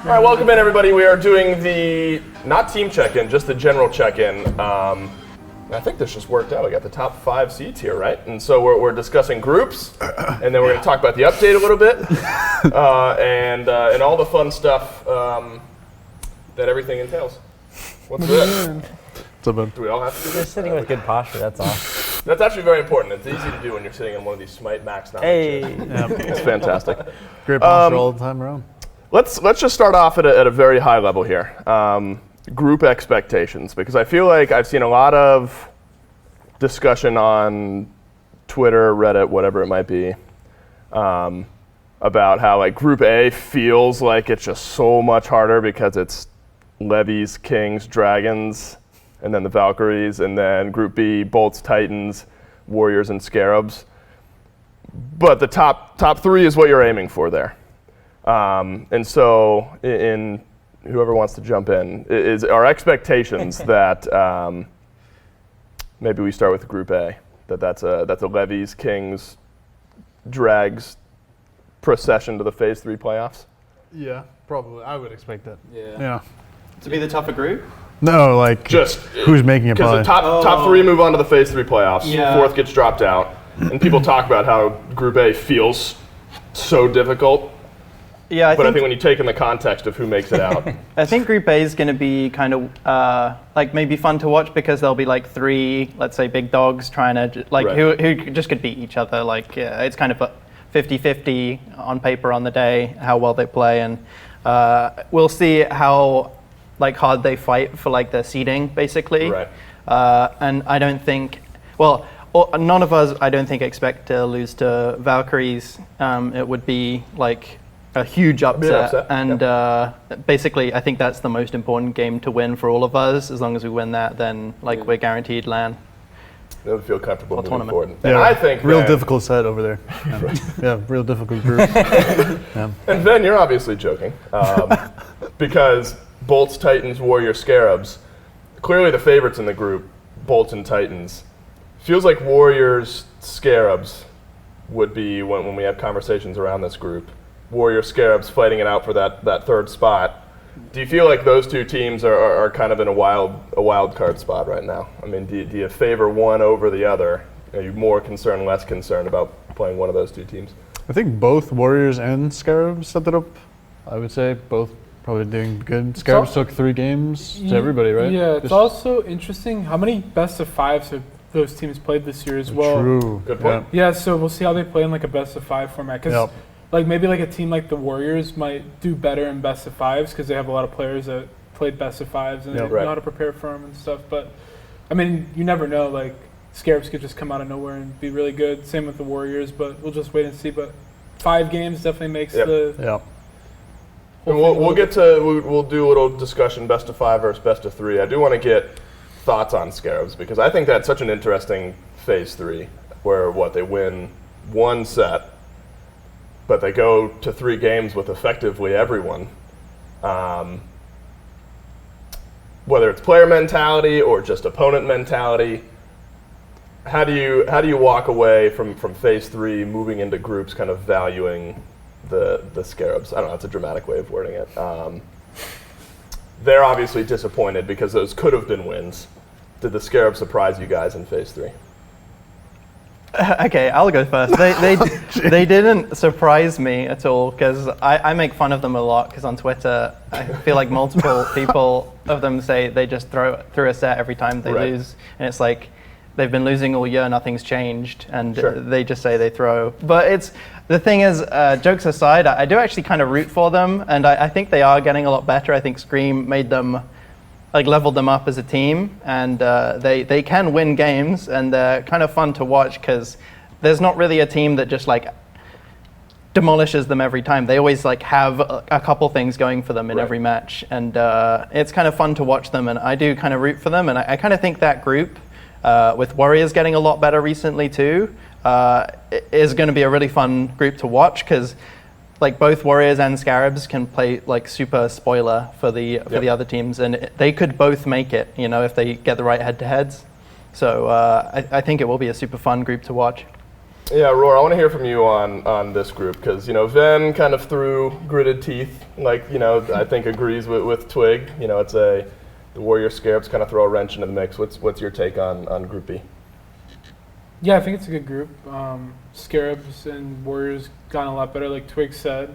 All right, welcome in, everybody. We are doing the, not team check-in, just the general check-in. I think this just worked out. We got the top 5 seeds here, right? And so we're discussing groups, and then we're going to talk about the update a little bit, and all the fun stuff that everything entails. What's good? Do we all have to do this? You're sitting with good posture, that's all. That's actually very important. It's easy to do when you're sitting in one of these SMITE Max chairs. It's fantastic. Great posture all the time around. Let's just start off at a very high level here. Group expectations, because I feel like I've seen a lot of discussion on Twitter, Reddit, whatever it might be, about how like Group A feels like it's just so much harder because it's Levies, Kings, Dragons, and then the Valkyries, and then Group B, Bolts, Titans, Warriors, and Scarabs. But the top 3 is what you're aiming for there. And so, in whoever wants to jump in, is our expectations that maybe we start with Group A, that's a Levies, Kings, Drags procession to the Phase 3 playoffs? Yeah, probably. I would expect that. Yeah. To be the tougher group? No, like just who's making it? Because the top 3 move on to the Phase 3 playoffs. Yeah. 4th gets dropped out, and people talk about how Group A feels so difficult. Yeah, I think when you take in the context of who makes it out. I think Group A is going to be kind of like maybe fun to watch because there'll be like 3, let's say, big dogs trying to like who just could beat each other. Like it's kind of a 50-50 on paper on the day how well they play, and we'll see how like hard they fight for like their seeding basically. Right. And I don't think none of us I don't think expect to lose to Valkyries. It would be like a huge upset. And basically, I think that's the most important game to win for all of us. As long as we win that, then like we're guaranteed LAN. They would feel comfortable moving tournament. forward. Yeah, and I think real difficult set over there. Yeah, real difficult group. And then you're obviously joking, because Bolts, Titans, Warrior, Scarabs, clearly the favorites in the group, Bolts and Titans. Feels like Warriors, Scarabs would be when we have conversations around this group. Warrior, Scarabs fighting it out for that 3rd spot. Do you feel like those 2 teams are kind of in a wild card spot right now? I mean, do you favor one over the other? Are you more concerned, less concerned about playing one of those 2 teams? I think both Warriors and Scarabs set it up. I would say both probably doing good. Scarabs took 3 games to everybody, right? Yeah, it's also interesting how many best of 5s have those teams played this year as well. True. Good point. Yeah, so we'll see how they play in like a best of 5 format. Because like maybe like a team like the Warriors might do better in best of 5s because they have a lot of players that played best of 5s and they know how to prepare for them and stuff. But I mean, you never know. Like Scarabs could just come out of nowhere and be really good. Same with the Warriors, but we'll just wait and see. But 5 games definitely makes the. Yeah. And we'll do a little discussion, best of 5 versus best of 3. I do want to get thoughts on Scarabs because I think that's such an interesting Phase 3 where they win 1 set, but they go to 3 games with effectively everyone. Whether it's player mentality or just opponent mentality, how do you walk away from Phase 3 moving into groups kind of valuing the Scarabs? I don't know, that's a dramatic way of wording it. They're obviously disappointed because those could have been wins. Did the Scarabs surprise you guys in Phase 3? Okay, I'll go first. They didn't surprise me at all because I make fun of them a lot because on Twitter I feel like multiple people of them say they just throw a set every time they lose, and it's like they've been losing all year, nothing's changed, and they just say they throw. But the thing is, jokes aside, I do actually kind of root for them, and I think they are getting a lot better. I think Scream made them, like leveled them up as a team, and they can win games, and they're kind of fun to watch because there's not really a team that just like demolishes them every time. They always like have a couple things going for them in every match, and it's kind of fun to watch them, and I do kind of root for them, and I kind of think that group, with Warriors getting a lot better recently too, is going to be a really fun group to watch because like both Warriors and Scarabs can play like super spoiler for the other teams, and they could both make it, if they get the right head-to-heads. So I think it will be a super fun group to watch. Yeah, Roar, I want to hear from you on this group because, Ven kind of threw gritted teeth, I think agrees with Twig. The Warrior Scarabs kind of throw a wrench into the mix. What's your take on Group B? Yeah, I think it's a good group. Scarabs and Warriors gotten a lot better, like Twig said.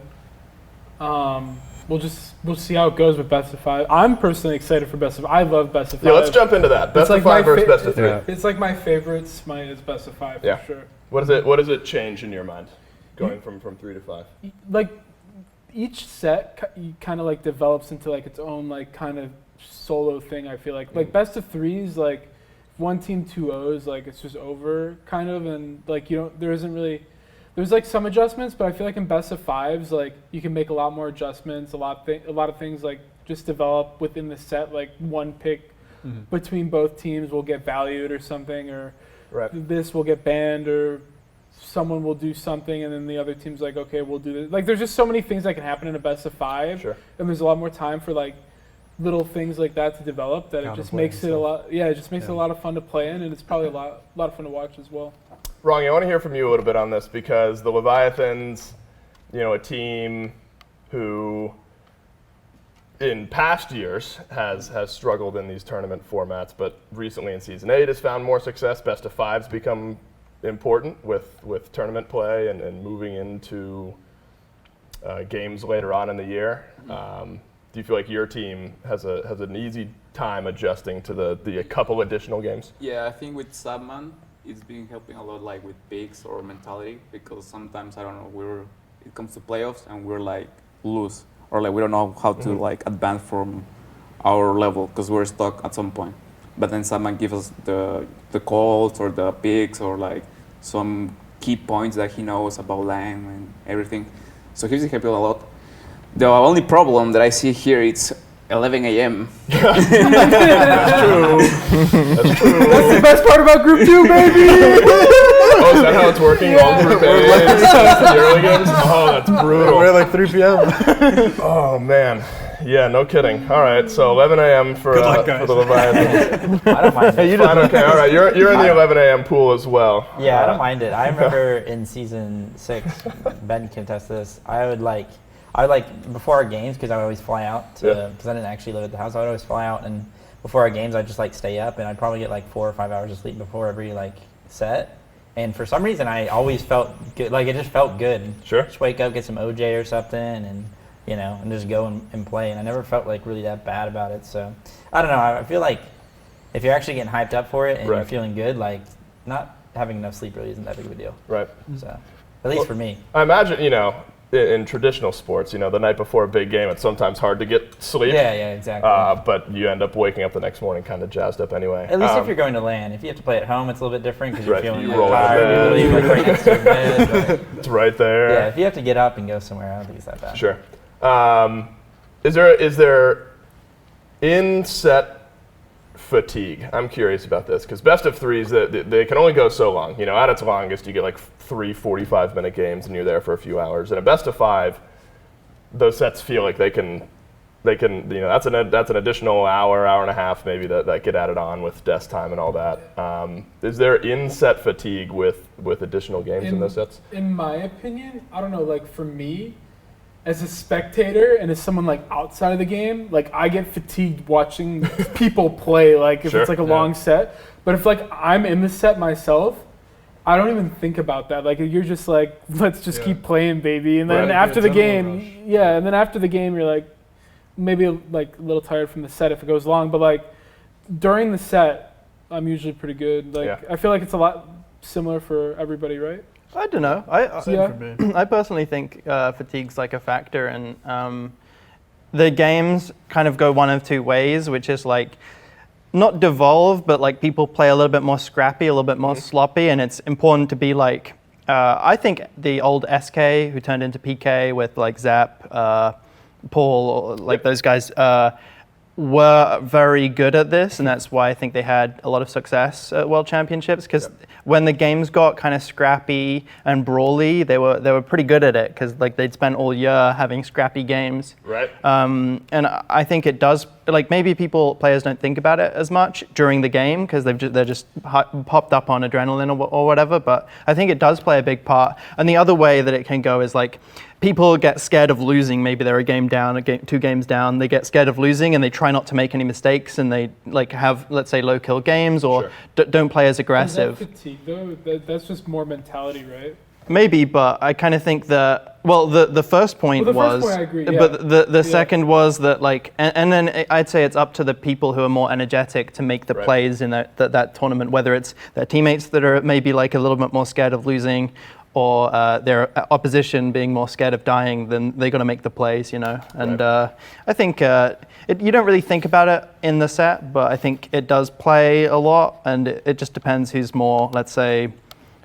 We'll see how it goes with best of 5. I'm personally excited for best of 5. I love best of 5. Yeah, let's jump into that. Best of 5 versus best of 3. It's like my favorite SMITE is best of 5 for sure. What does it change in your mind, going from 3 to 5? Like each set kind of like develops into like its own like kind of solo thing. I feel like best of 3s, like one team 2-0s, like it's just over kind of, and like there's like some adjustments, but I feel like in best of 5s, like you can make a lot more adjustments. A lot of things like just develop within the set. Like one pick between both teams will get valued or something, or this will get banned, or someone will do something, and then the other team's like, okay, we'll do this. Like there's just so many things that can happen in a best of 5, and there's a lot more time for like little things like that to develop. That it just makes it a lot. Yeah, it just makes it a lot of fun to play in, and it's probably a lot of fun to watch as well. Ronngyu, I want to hear from you a little bit on this because the Leviathans, a team who in past years has struggled in these tournament formats, but recently in Season 8 has found more success. Best of 5s become important with tournament play and moving into games later on in the year. Do you feel like your team has an easy time adjusting to the couple additional games? Yeah, I think with Subman, it's been helping a lot, like with picks or mentality, because sometimes I don't know, it comes to playoffs and we're like lose, or like we don't know how to like advance from our level because we're stuck at some point. But then someone gives us the calls or the picks or like some key points that he knows about lane and everything. So he's helping a lot. The only problem that I see here is 11 a.m. That's true. That's true. That's the best part about Group 2, baby! Oh, is that how it's working? All Group A is the early games? Oh, that's brutal. We're like 3 p.m. Oh, man. Yeah, no kidding. All right, so 11 a.m. for the Leviathans. I don't mind it. Okay, all right. You're in the 11 a.m. pool as well. Yeah, I don't mind it. I remember in Season 6, Ben can test this, I would before our games, because I would always fly out because I didn't actually live at the house, I would always fly out, and before our games I'd just like stay up, and I'd probably get like 4 or 5 hours of sleep before every like set. And for some reason I always felt good, like it just felt good. Sure. Just wake up, get some OJ or something, and and just go and play, and I never felt like really that bad about it. So I don't know, I feel like if you're actually getting hyped up for it and you're feeling good, like not having enough sleep really isn't that big of a deal. Right. So at least for me. I imagine, in traditional sports, the night before a big game, it's sometimes hard to get sleep. Yeah, exactly. But you end up waking up the next morning kind of jazzed up anyway. At least if you're going to LAN. If you have to play at home, it's a little bit different because you're feeling roll tired. You leave right next to your bed. It's right there. Yeah, if you have to get up and go somewhere, I don't think it's that bad. Sure. Is there in-set fatigue? I'm curious about this because best of 3s, they can only go so long. At its longest, you get like 3 45-minute games and you're there for a few hours. In a best of 5, those sets feel like they can. That's an additional hour and a half maybe that get added on with desk time and all that. Is there in-set fatigue with additional games in those sets? In my opinion, I don't know. Like for me, as a spectator and as someone like outside of the game, like I get fatigued watching people play. Like if it's like a long set, but if like I'm in the set myself, I don't even think about that. Like you're just like, let's just keep playing, baby. And then after the game, you're like maybe like a little tired from the set if it goes long, but like during the set, I'm usually pretty good. Like I feel like it's a lot similar for everybody, right? I don't know. I personally think fatigue's like a factor, and the games kind of go one of two ways, which is like not devolve, but like people play a little bit more scrappy, a little bit more sloppy, and it's important to be like, I think the old SK who turned into PK with like Zap, Paul, like those guys, were very good at this, and that's why I think they had a lot of success at World Championships, because when the games got kind of scrappy and brawly, they were pretty good at it, because like they'd spent all year having scrappy games. Right. And I think it does, like maybe players don't think about it as much during the game because they're just popped up on adrenaline or whatever, but I think it does play a big part. And the other way that it can go is like, people get scared of losing. Maybe they're a game down, 2 games down. They get scared of losing and they try not to make any mistakes, and they like have, let's say, low kill games or don't play as aggressive. Is that fatigue though? That's just more mentality, right? Maybe, but I kind of think that, well, the first point was, I agree, but the second was that like, and then I'd say it's up to the people who are more energetic to make the plays in that tournament, whether it's their teammates that are maybe like a little bit more scared of losing, or their opposition being more scared of dying, then they're going to make the plays, you know. And I think you don't really think about it in the set, but I think it does play a lot, and it just depends who's more, let's say,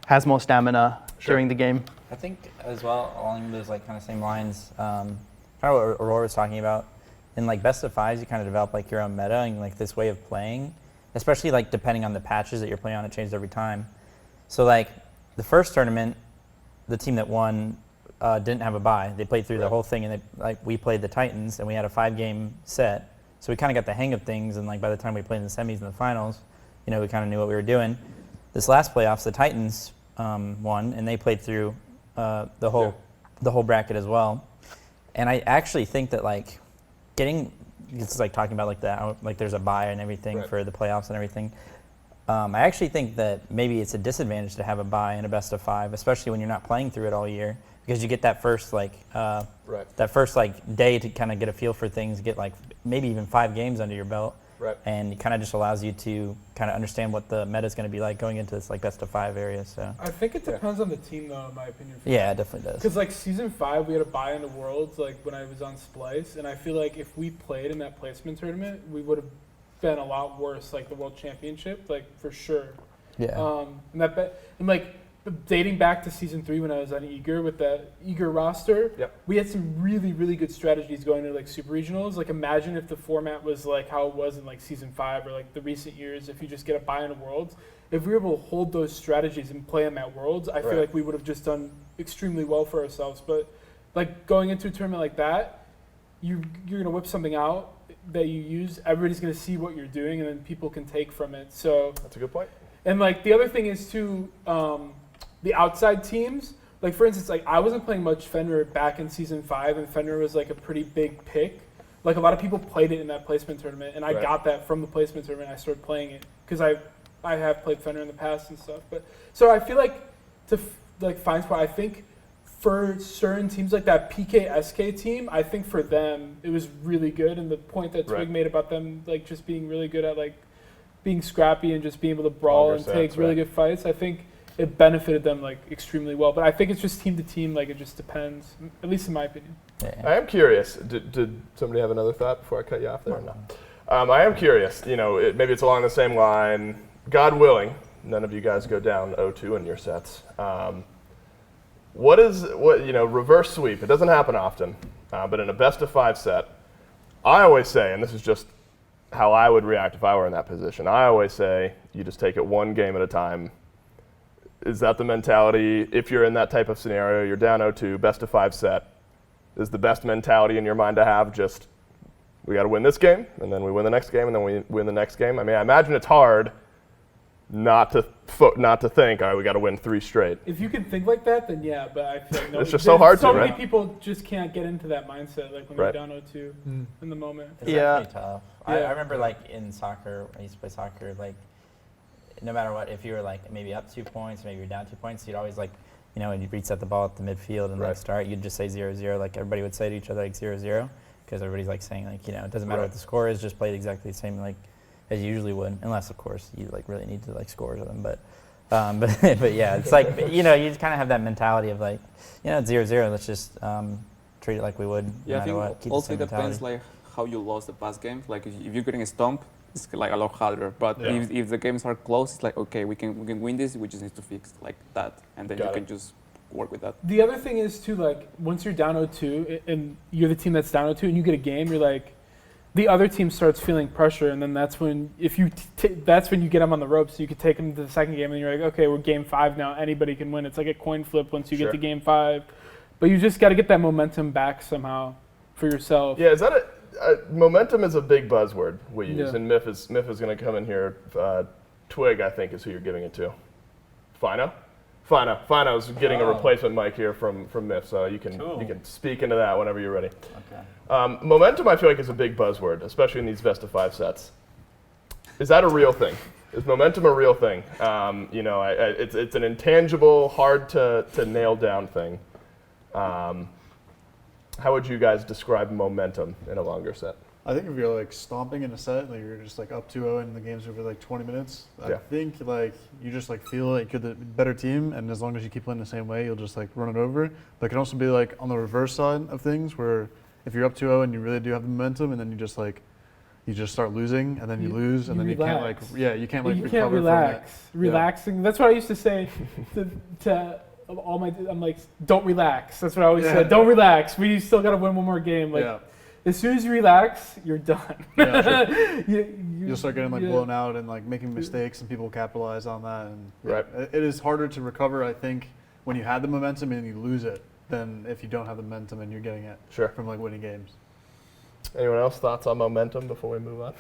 has more stamina during the game. I think as well, along those like kind of same lines, kind of what Aurora was talking about, in like best of fives, you kind of develop like your own meta and like this way of playing, especially like depending on the patches that you're playing on, it changes every time. So like the first tournament, the team that won didn't have a bye. They played through the whole thing, and we played the Titans, and we had a 5-game set. So we kind of got the hang of things, and like by the time we played in the semis and the finals, you know, we kind of knew what we were doing. This last playoffs, the Titans won, and they played through the whole bracket as well. And I actually think that like it's like talking about like there's a bye and everything for the playoffs and everything. I actually think that maybe it's a disadvantage to have a bye in a best of 5, especially when you're not playing through it all year, because you get that first day to kind of get a feel for things, get like maybe even 5 games under your belt, and it kind of just allows you to kind of understand what the meta is going to be like going into this like best of 5 area. So I think it depends on the team, though, in my opinion. Yeah, it definitely does. Because like season 5, we had a bye in the Worlds, like when I was on Splice, and I feel like if we played in that placement tournament, we would have been a lot worse, like the World Championship, like for sure. Yeah. And like dating back to season 3 when I was on Eager with that Eager roster, we had some really, really good strategies going to like super regionals. Like imagine if the format was like how it was in like season 5 or like the recent years, if you just get a bye in the Worlds. If we were able to hold those strategies and play them at Worlds, I feel like we would have just done extremely well for ourselves. But like going into a tournament like that, you're gonna whip something out that you use, everybody's going to see what you're doing, and then people can take from it. So that's a good point. And like the other thing is too, the outside teams. Like for instance, like I wasn't playing much Fenrir back in season 5, and Fenrir was like a pretty big pick. Like a lot of people played it in that placement tournament, and I got that from the placement tournament. I started playing it because I have played Fenrir in the past and stuff. But so I feel like to like find spot, I think. For certain teams like that PKSK team, I think for them it was really good, and the point that Twig made about them like just being really good at like being scrappy and just being able to brawl and take really good fights, I think it benefited them like extremely well. But I think it's just team to team, like it just depends, at least in my opinion. I am curious. Did somebody have another thought before I cut you off there? No. I am curious. You know, maybe it's along the same line. God willing, none of you guys go down 0-2 in your sets. What reverse sweep? It doesn't happen often, but in a best of 5 set, I always say, and this is just how I would react if I were in that position, I always say you just take it one game at a time. Is that the mentality? If you're in that type of scenario, you're down 0-2, best of 5 set, is the best mentality in your mind to have just, we got to win this game, and then we win the next game, and then we win the next game? I mean, I imagine it's hard not to think, all right, we got to win 3 straight. If you can think like that, then yeah, but I feel like no. It's just so hard to, so many people just can't get into that mindset, like when they're down 0-2 in the moment. It's definitely tough. I remember like in soccer, I used to play soccer, like no matter what, if you were like maybe up 2 points, maybe you're down 2 points, you'd always like, you know, when you'd reset the ball at the midfield and like start, you'd just say 0-0, like everybody would say to each other like 0-0, because everybody's like saying like, you know, it doesn't matter what the score is, just play it exactly the same like as you usually would, unless of course you like really need to like score them. But yeah, it's like, you know, you just kind of have that mentality of like, you know, it's 0-0. Let's just treat it like we would no matter what. Keep also the same depends mentality. like how you lost the past game. Like if you're getting a stomp, it's like a lot harder. But if the games are close, it's like okay, we can win this. We just need to fix like that, and then you can just work with that. The other thing is too, like once you're down 0-2 and you're the team that's down 0-2 and you get a game, you're like, the other team starts feeling pressure, and then that's when that's when you get them on the ropes. You could take them to the second game, and you're like, okay, we're game 5 now. Anybody can win. It's like a coin flip once you get to game 5, but you just got to get that momentum back somehow for yourself. Yeah, is that momentum is a big buzzword we use, and Myth is going to come in here. Twig, I think, is who you're giving it to. Fino's getting a replacement mic here from Myth, so you can speak into that whenever you're ready. Okay. Momentum, I feel like, is a big buzzword, especially in these best of 5 sets. Is that a real thing? Is momentum a real thing? It's an intangible, hard to nail down thing. How would you guys describe momentum in a longer set? I think if you're like stomping in a set, like you're just like up 2-0 and the game's over like 20 minutes, I think like you just like feel like you're the better team, and as long as you keep playing the same way, you'll just like run it over. But it can also be like on the reverse side of things, where if you're up 2-0 and you really do have the momentum, and then you just start losing, and then you lose, and then you can't like you can't like recover relax. from it. Relaxing. That's what I used to say to all my. I'm like, don't relax. That's what I always said. Don't relax. We still got to win one more game. Like, as soon as you relax, you're done. Yeah, sure. You'll start getting like blown out and like making mistakes, and people capitalize on that. And it is harder to recover, I think, when you had the momentum and you lose it, than if you don't have the momentum and you're getting it from like winning games. Anyone else thoughts on momentum before we move on?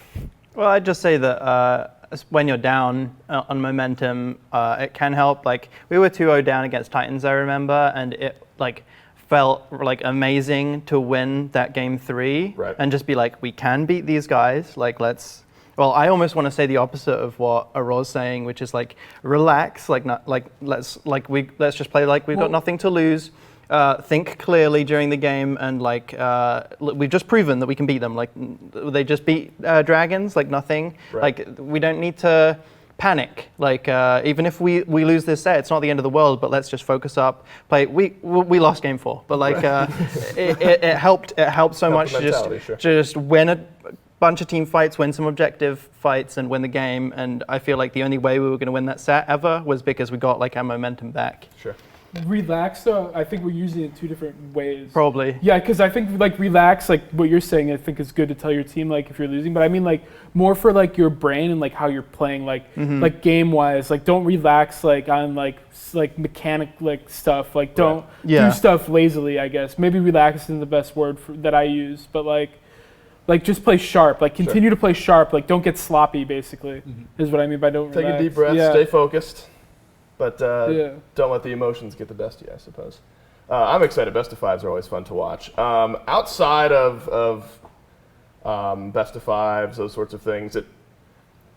Well, I'd just say that when you're down on momentum, it can help. Like, we were 2-0 down against Titans, I remember, and it like felt like amazing to win that game 3 and just be like, we can beat these guys. Like, I almost want to say the opposite of what Aror's saying, which is like, relax, like not like let's just play like we've got nothing to lose. Think clearly during the game, and like we've just proven that we can beat them. Like, they just beat dragons, like nothing. Like, we don't need to panic. Like, even if we lose this set, it's not the end of the world. But let's just focus up. Play. We lost game 4, but like it helped. It helped so much to just win a bunch of team fights, win some objective fights, and win the game. And I feel like the only way we were going to win that set ever was because we got like our momentum back. Relax, though, I think we're using it in 2 different ways. Probably. Yeah, because I think like relax, like what you're saying, I think is good to tell your team like if you're losing. But I mean like more for like your brain and like how you're playing, like like game wise. Like, don't relax like on like mechanic like stuff. Like, don't do stuff lazily. I guess maybe relax isn't the best word that I use, but like just play sharp. Like, continue to play sharp. Like, don't get sloppy. Basically, is what I mean by don't take relax. a deep breath. Stay focused. But don't let the emotions get the best of you, I suppose. I'm excited. Best of 5s are always fun to watch. Outside of best of 5s, those sorts of things,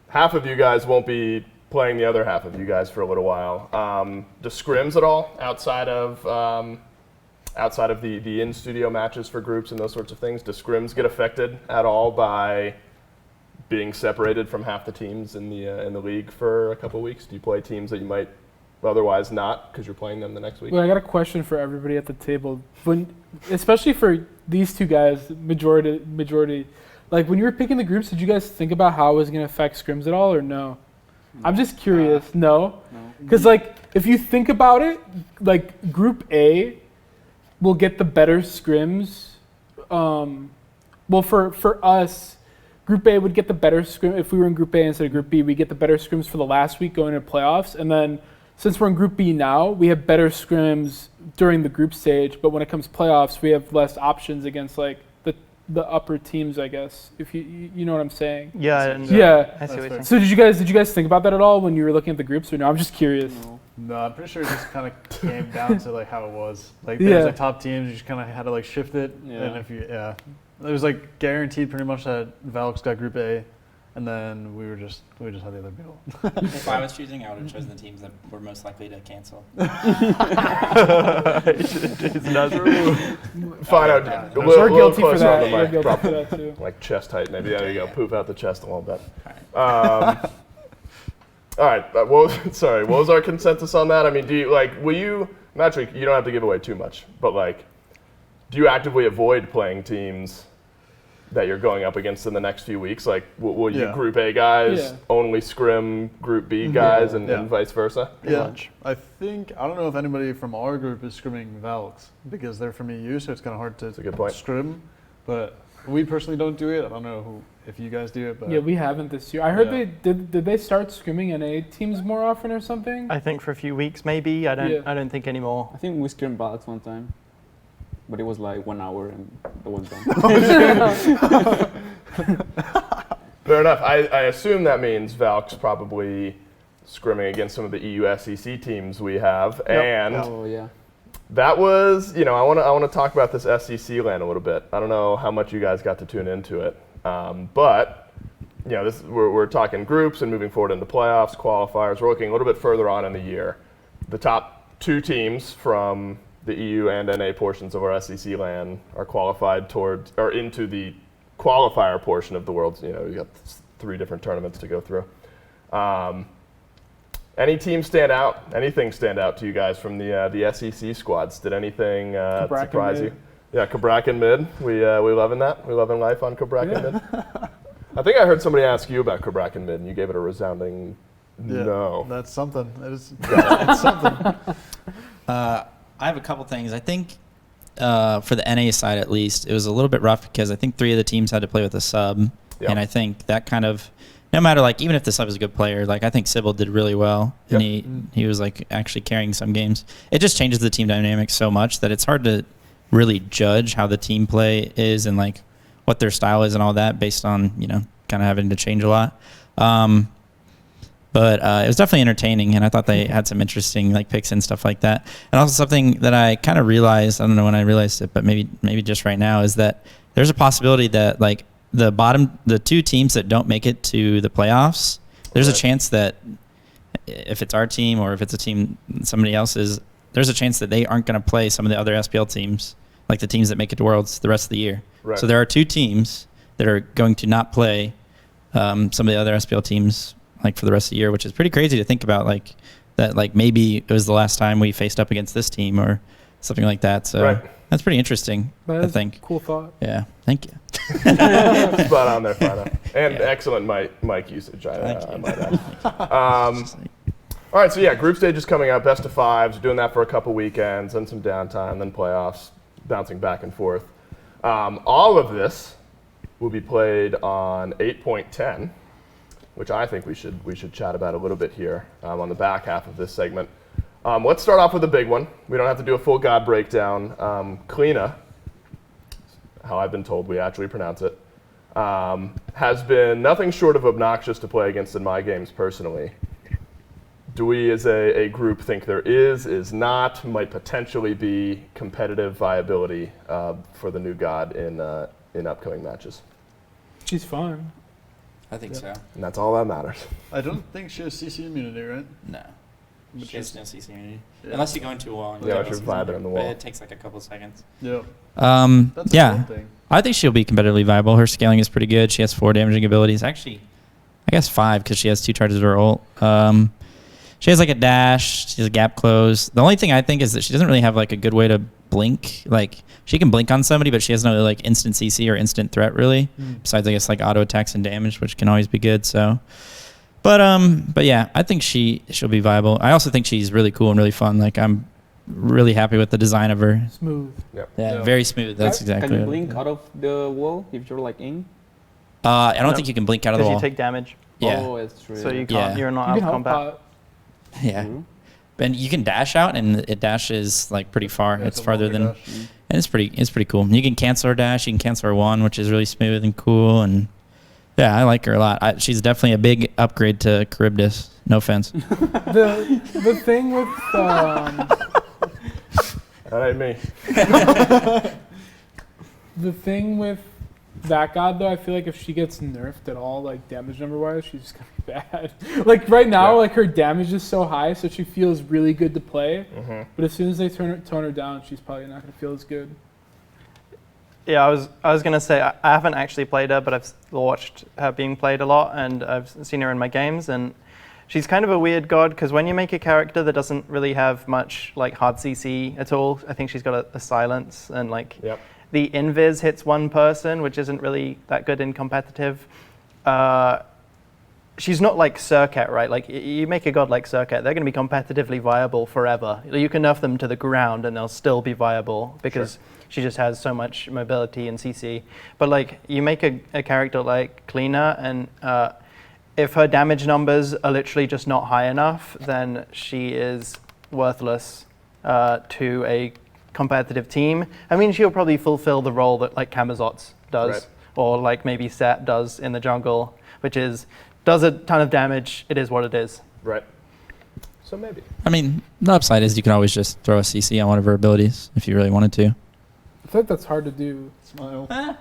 half of you guys won't be playing the other half of you guys for a little while. Do scrims at all outside of the in-studio matches for groups and those sorts of things? Do scrims get affected at all by being separated from half the teams in the league for a couple of weeks? Do you play teams that you might otherwise not because you're playing them the next week? Well, I got a question for everybody at the table. Especially for these 2 guys, majority, like when you were picking the groups, did you guys think about how it was going to affect scrims at all, or no? I'm just curious. No? Because like if you think about it, like Group A will get the better scrims. Well, for us, Group A would get the better scrim. If we were in Group A instead of Group B, we get the better scrims for the last week going into playoffs. And then since we're in Group B now, we have better scrims during the group stage. But when it comes to playoffs, we have less options against like the upper teams, I guess. If you know what I'm saying. Yeah. I see what you're saying. So did you guys think about that at all when you were looking at the groups, or no? I'm just curious. No, I'm pretty sure it just kind of came down to like how it was. Like there's like top teams, you just kind of had to like shift it. And if you it was like guaranteed pretty much that Valks got Group A, and then we just had the other people. If I was choosing, I would have chosen the teams that were most likely to cancel. Fine out. We're guilty for that. We're guilty for that too. Like chest height, maybe. There you go. Poof out the chest a little bit. All right. What was our consensus on that? I mean, will you? Naturally, you don't have to give away too much, but like, do you actively avoid playing teams that you're going up against in the next few weeks? Like, will you Group A guys only scrim Group B guys and vice versa? I don't know if anybody from our group is scrimming Valks because they're from EU, so it's kind of hard to That's a good point. scrim. But We personally don't do it. I don't know if you guys do it, but Yeah, we haven't this year. I heard did they start scrimming NA teams more often or something? I think for a few weeks maybe. I don't think anymore. I think we scrimmed Ballads one time, but it was like 1 hour and it was done. Fair enough. I assume that means Valk's probably scrimming against some of the EU SEC teams we have, and Oh yeah. that was, I want to talk about this SEC land a little bit. I don't know how much you guys got to tune into it, but we're talking groups and moving forward into playoffs, qualifiers. We're looking a little bit further on in the year. The top 2 teams from the EU and NA portions of our SEC land are qualified into the qualifier portion of the Worlds. You got 3 different tournaments to go through. Any team stand out? Anything stand out to you guys from the SEC squads? Did anything surprise you? Yeah, Cabrakan mid. We loving that. We loving life on Cabrakan mid. I think I heard somebody ask you about Cabrakan mid, and you gave it a resounding no. That's something. It's something. I have a couple things. I think for the NA side at least, it was a little bit rough because I think 3 of the teams had to play with a sub, and I think that kind of, no matter even if the sub is a good player, I think Sybil did really well, and he was actually carrying some games. It just changes the team dynamics so much that it's hard to really judge how the team play is and what their style is and all that based on kind of having to change a lot. But it was definitely entertaining, and I thought they had some interesting picks and stuff like that. And also something that I kind of realized, I don't know when I realized it, but maybe just right now, is that there's a possibility that the 2 teams that don't make it to the playoffs, there's a chance that if it's our team or if it's a team somebody else's, there's a chance that they aren't going to play some of the other SPL teams, like the teams that make it to Worlds the rest of the year. Right. So there are 2 teams that are going to not play some of the other SPL teams for the rest of the year, which is pretty crazy to think about. That maybe it was the last time we faced up against this team or something like that. So that's pretty interesting. I think. Cool thought. Yeah. Thank you. Spot on there, Fino. And excellent mic usage, I might add. All right, so group stage is coming up, best of 5s. We're doing that for a couple weekends, then some downtime, then playoffs, bouncing back and forth. All of this will be played on 8.10, which I think we should chat about a little bit here on the back half of this segment. Let's start off with a big one. We don't have to do a full God breakdown. Kleena, how I've been told we actually pronounce it, has been nothing short of obnoxious to play against in my games personally. Do we as a group think there is not, might potentially be competitive viability for the new God in upcoming matches? She's fine. I think so. And that's all that matters. I don't think she has CC immunity, right? No. But She has no CC immunity. Yeah. Unless you go into a wall. And you Yeah, get if you're no CC vibing on the but wall. it takes a couple seconds. Yeah. That's a Yeah. cool thing. I think she'll be competitively viable. Her scaling is pretty good. She has 4 damaging abilities. Actually, I guess 5 because she has 2 charges of her ult. She has a dash. She has a gap close. The only thing I think is that she doesn't really have a good way to blink. She can blink on somebody, but she has no instant CC or instant threat really. Besides, I guess auto attacks and damage, which can always be good. So, but yeah, I think she'll be viable. I also think she's really cool and really fun. I'm really happy with the design of her. Smooth. Yeah, very smooth. That's exactly. Can you it. blink out of the wall if you're in? I don't think you can blink out of the Because wall. you take damage, Yeah. Oh, it's true. so you can't. Yeah. You're not You out can of help combat. out. Yeah. True. And you can dash out, and it dashes pretty far. Yeah, it's a farther longer than, dash. and it's pretty cool. You can cancel her dash. You can cancel her one, which is really smooth and cool. And yeah, I like her a lot. She's definitely a big upgrade to Charybdis. No offense. The thing with That ain't me. the thing with that god though, I feel if she gets nerfed at all, damage number wise, she's just gonna be bad. Right now, Yeah. her damage is so high, so she feels really good to play. Mm-hmm. But as soon as they tone her down, she's probably not gonna feel as good. Yeah, I was gonna say I haven't actually played her, but I've watched her being played a lot, and I've seen her in my games, and she's kind of a weird god because when you make a character that doesn't really have much hard CC at all, I think she's got a silence and Yep. the invis hits one person, which isn't really that good in competitive. She's not like Circuit, right? You make a god like Circuit, they're going to be competitively viable forever. You can nerf them to the ground and they'll still be viable because she just has so much mobility and CC. But like you make a character like Cleaner, and if her damage numbers are literally just not high enough, then she is worthless to a competitive team. I mean, she'll probably fulfill the role that like Camazotz does, right, or like maybe Set does in the jungle, which is does a ton of damage. It is what it is. Right. So maybe. I mean, the upside is you can always just throw a CC on one of her abilities if you really wanted to. I feel like that's hard to do. Smile. I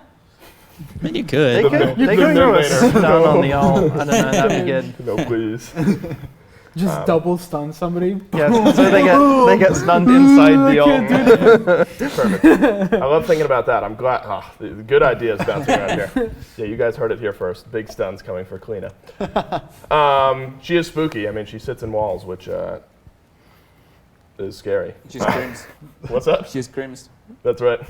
mean, you could. They could throw a stun on the ult. I don't know, that'd be good. No, please. Just double stun somebody. Yeah, so they get stunned inside the ult. Perfect. I love thinking about that. I'm glad. Good ideas bouncing around here. Yeah, you guys heard it here first. Big stuns coming for Kleena. She is spooky. I mean, she sits in walls, which is scary. She screams. What's that? She screams. That's right.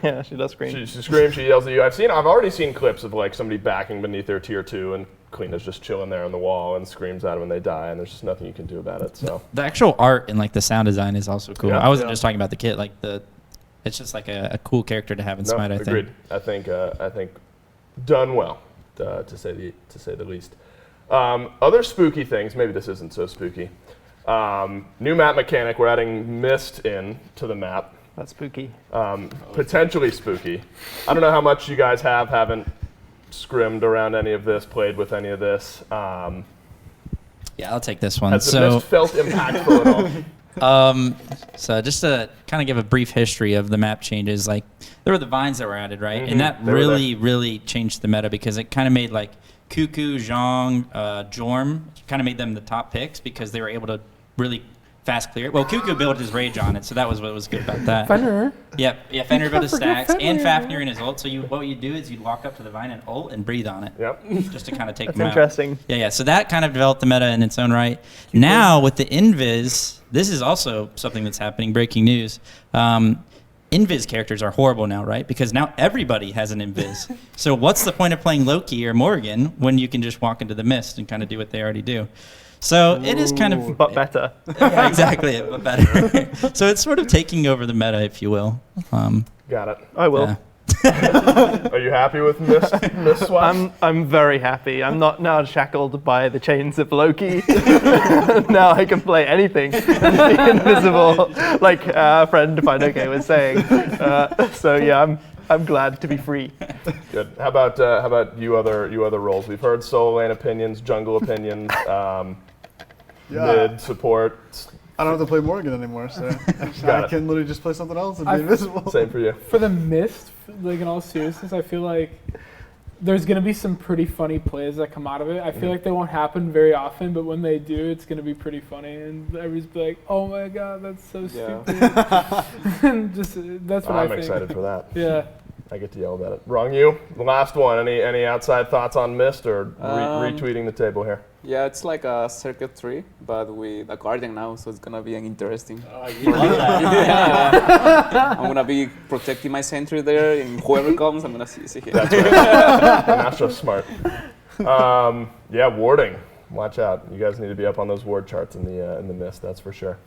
Yeah, she does scream. She screams. She yells at you. I've already seen clips of like somebody backing beneath their tier 2 and Kleena's just chilling there on the wall and screams at them when they die, and there's just nothing you can do about it. So the actual art and like the sound design is also cool. Yeah. I wasn't just talking about the kit. Like it's just like a cool character to have in Smite. I agreed. think. I think done well, to say the least. Other spooky things. Maybe this isn't so spooky. New map mechanic. We're adding mist in to the map. That's spooky. Potentially spooky. I don't know how much you guys haven't scrimmed around any of this, played with any of this. Yeah, I'll take this one. Has the mist felt impactful at all? So just to kind of give a brief history of the map changes, like there were the vines that were added, right? Mm-hmm. And that really changed the meta because it kind of made like Cuckoo, Zhong, Jorm, kind of made them the top picks because they were able to really fast clear it. Well, Cuckoo built his rage on it, so that was what was good about that. Fenrir. Yep, yeah, Fenrir built his stacks, Fenrir. and Fafnir in his ult. So what you do is you'd walk up to the vine and ult and breathe on it. Yep. Just to kind of take That's them interesting. out. Yeah. So that kind of developed the meta in its own right. Now with the Invis, this is also something that's happening. Breaking news. Invis characters are horrible now, right? Because now everybody has an Invis. So what's the point of playing Loki or Morgan when you can just walk into the mist and kind of do what they already do? So it is kind of... But better. Yeah, exactly, but better. So it's sort of taking over the meta, if you will. Got it. I will. Yeah. Are you happy with mist swap? I'm very happy. I'm not now shackled by the chains of Loki. Now I can play anything and be invisible, like friend Fineokay was saying. So yeah, I'm glad to be free. Good. How about you other roles? We've heard solo lane opinions, jungle opinions, mid support. I don't have to play Morgan anymore, so I can literally just play something else and be invisible. Same for you. For the mist, like in all seriousness, I feel like there's gonna be some pretty funny plays that come out of it. I feel like they won't happen very often, but when they do, it's gonna be pretty funny, and everybody's be like, "Oh my god, that's so stupid!" And just that's what I think. I'm excited for that. Yeah. I get to yell about it. Ronngyu, the last one. Any outside thoughts on Mist or retweeting the table here? Yeah, it's like a circuit 3, but with a guardian now, so it's gonna be interesting. Yeah. I'm gonna be protecting my sentry there, and whoever comes, I'm gonna see him. That's right. Not so smart. Yeah, warding. Watch out. You guys need to be up on those ward charts in the Mist. That's for sure.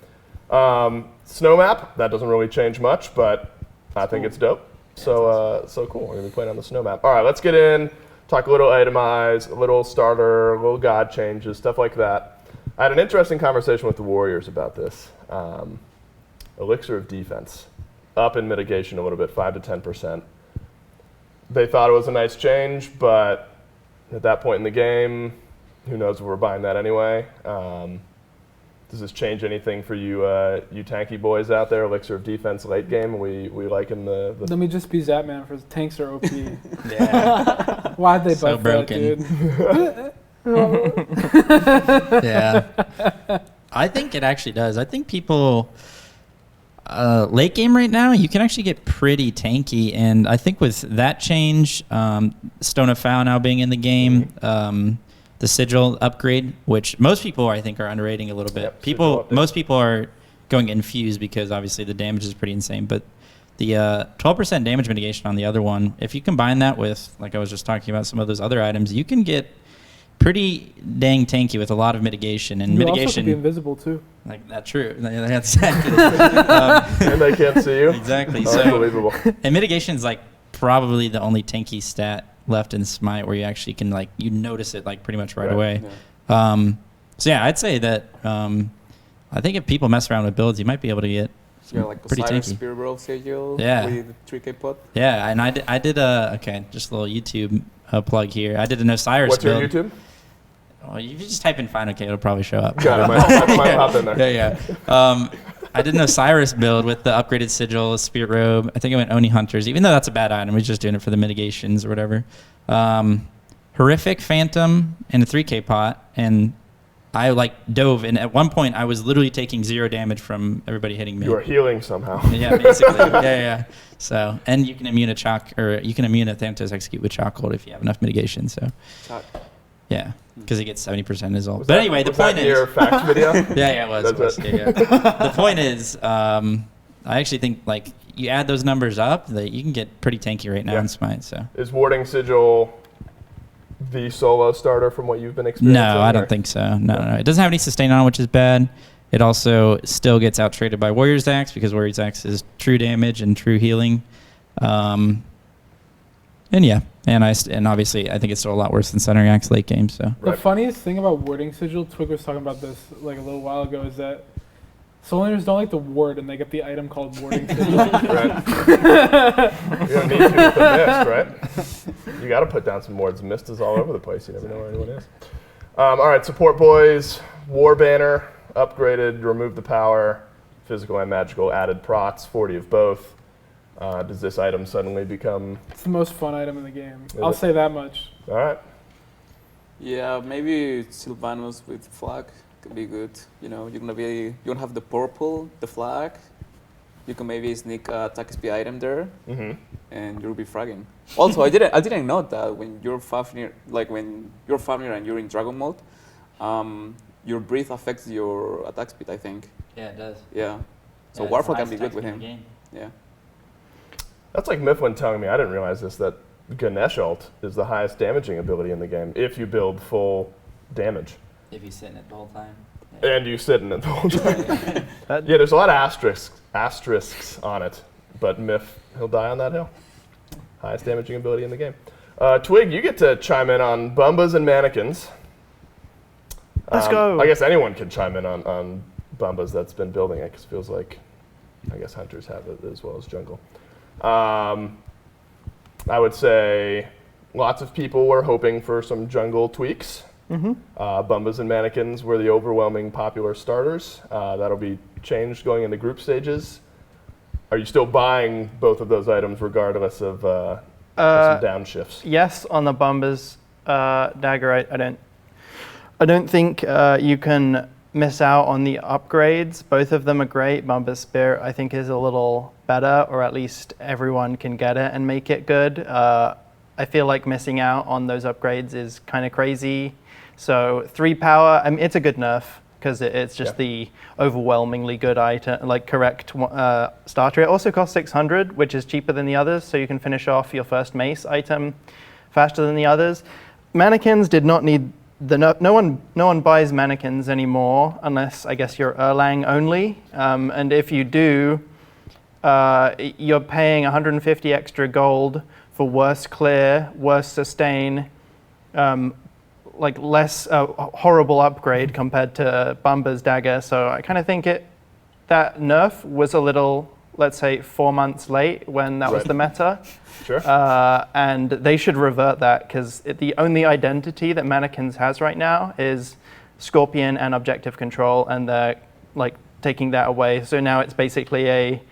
Snow map. That doesn't really change much, but I think it's dope. So cool. We're gonna be playing on the snow map. All right, let's get in. Talk a little itemize, a little starter, a little god changes, stuff like that. I had an interesting conversation with the Warriors about this. Elixir of defense, up in mitigation a little bit, 5 to 10%. They thought it was a nice change, but at that point in the game, who knows if we're buying that anyway. Does this change anything for you tanky boys out there? Elixir of defense late game, we liking the Let me just be Zapman for tanks are OP. Yeah. Why'd they So buff broken. that, dude? Yeah. I think it actually does. I think people late game right now, you can actually get pretty tanky, and I think with that change, Stone of Foul now being in the game, the sigil upgrade, which most people I think are underrating a little bit. Yep, Most people are going infused because obviously the damage is pretty insane, but the 12% damage mitigation on the other one, if you combine that with, like I was just talking about, some of those other items, you can get pretty dang tanky with a lot of mitigation. And You also mitigation, could be invisible too. like that's true. That's exactly. And they can't see you. Exactly. So, Unbelievable. and mitigation is like probably the only tanky stat left in Smite where you actually can like you notice it like pretty much right away. Yeah. So yeah, I'd say that I think if people mess around with builds, you might be able to get Like pretty Osiris tanky. Spear Bro Sigil Yeah. with 3K pot. Yeah, and I did a okay, just a little YouTube plug here. I did an Osiris What's your build. YouTube? Oh, if you just type in Fineokay, it'll probably show up. Got it. Might pop in there. Yeah. I did an Osiris build with the upgraded sigil, Spirit Robe. I think I went Oni Hunters, even though that's a bad item. We're just doing it for the mitigations or whatever. Horrific Phantom and a 3K pot, and I like dove, and at one point I was literally taking 0 damage from everybody hitting me. You are healing somehow. Yeah, basically. yeah. So, and you can immune a chalk, or you can immune a Thanatos Execute with Chokehold if you have enough mitigation. So, Chalk. yeah, because it gets 70% as well. Was But that- anyway, the was that point is, your facts video? yeah, it was. That's It was. Yeah. The point is, I actually think like you add those numbers up, that you can get pretty tanky right now Yeah. in Smite. So. Is Warding Sigil the solo starter from what you've been experiencing? No, I or- don't think so. No. It doesn't have any sustain on, which is bad. It also still gets out traded by Warrior's Axe because Warrior's Axe is true damage and true healing. And yeah, and obviously I think it's still a lot worse than Centering Axe late game. So The Right. funniest thing about warding sigil, Twig was talking about this like a little while ago, is that soul laners don't like to ward, and they get the item called warding sigil. Right. You don't need to with the mist, right? You got to put down some wards. Mist is all over the place. You never know where anyone is. All right, support boys. War banner upgraded. Removed the power. Physical and magical added prots. 40 of both. Does this item suddenly become? It's the most fun item in the game. Is I'll it? say that much. All right. Yeah, maybe Sylvanas with flag could be good. You know, you don't have the purple, the flag. You can maybe sneak a attack speed item there, and you'll be fragging. Also, I didn't know that when you're Fafnir, and you're in Dragon mode, your breath affects your attack speed. I think. yeah, it does. Yeah. So Warfrog can be good with him. Yeah. That's like Mifflin telling me, I didn't realize this, that Ganesh ult is the highest damaging ability in the game if you build full damage. If you sit in it the whole time. And you sit in it the whole time. Yeah, there's a lot of asterisks on it, but Miff, he'll die on that hill. Highest damaging ability in the game. Twig, you get to chime in on Bumbas and Mannequins. Let's go. I guess anyone can chime in on Bumbas that's been building it, because it feels like, I guess Hunters have it as well as Jungle. I would say lots of people were hoping for some jungle tweaks. Bumbas and Mannequins were the overwhelming popular starters. That'll be changed going into group stages. Are you still buying both of those items regardless of some downshifts? Yes, on the Bumbas dagger, I don't think you can miss out on the upgrades. Both of them are great. Bumbas Spirit, I think, is a little better, or at least everyone can get it and make it good. I feel like missing out on those upgrades is kind of crazy. So 3 power, I mean, it's a good nerf because it's just the overwhelmingly good item, like correct starter. It also costs 600, which is cheaper than the others, so you can finish off your first mace item faster than the others. Mannequins did not need no one buys mannequins anymore unless I guess you're Erlang only, and if you do, you're paying 150 extra gold for worse clear, worse sustain, like less horrible upgrade compared to Bumba's dagger. So I kind of think that nerf was a little, let's say, 4 months late when that was the meta. Sure. And they should revert that, because the only identity that Mannequins has right now is Scorpion and Objective Control, and they're like taking that away. So now it's basically a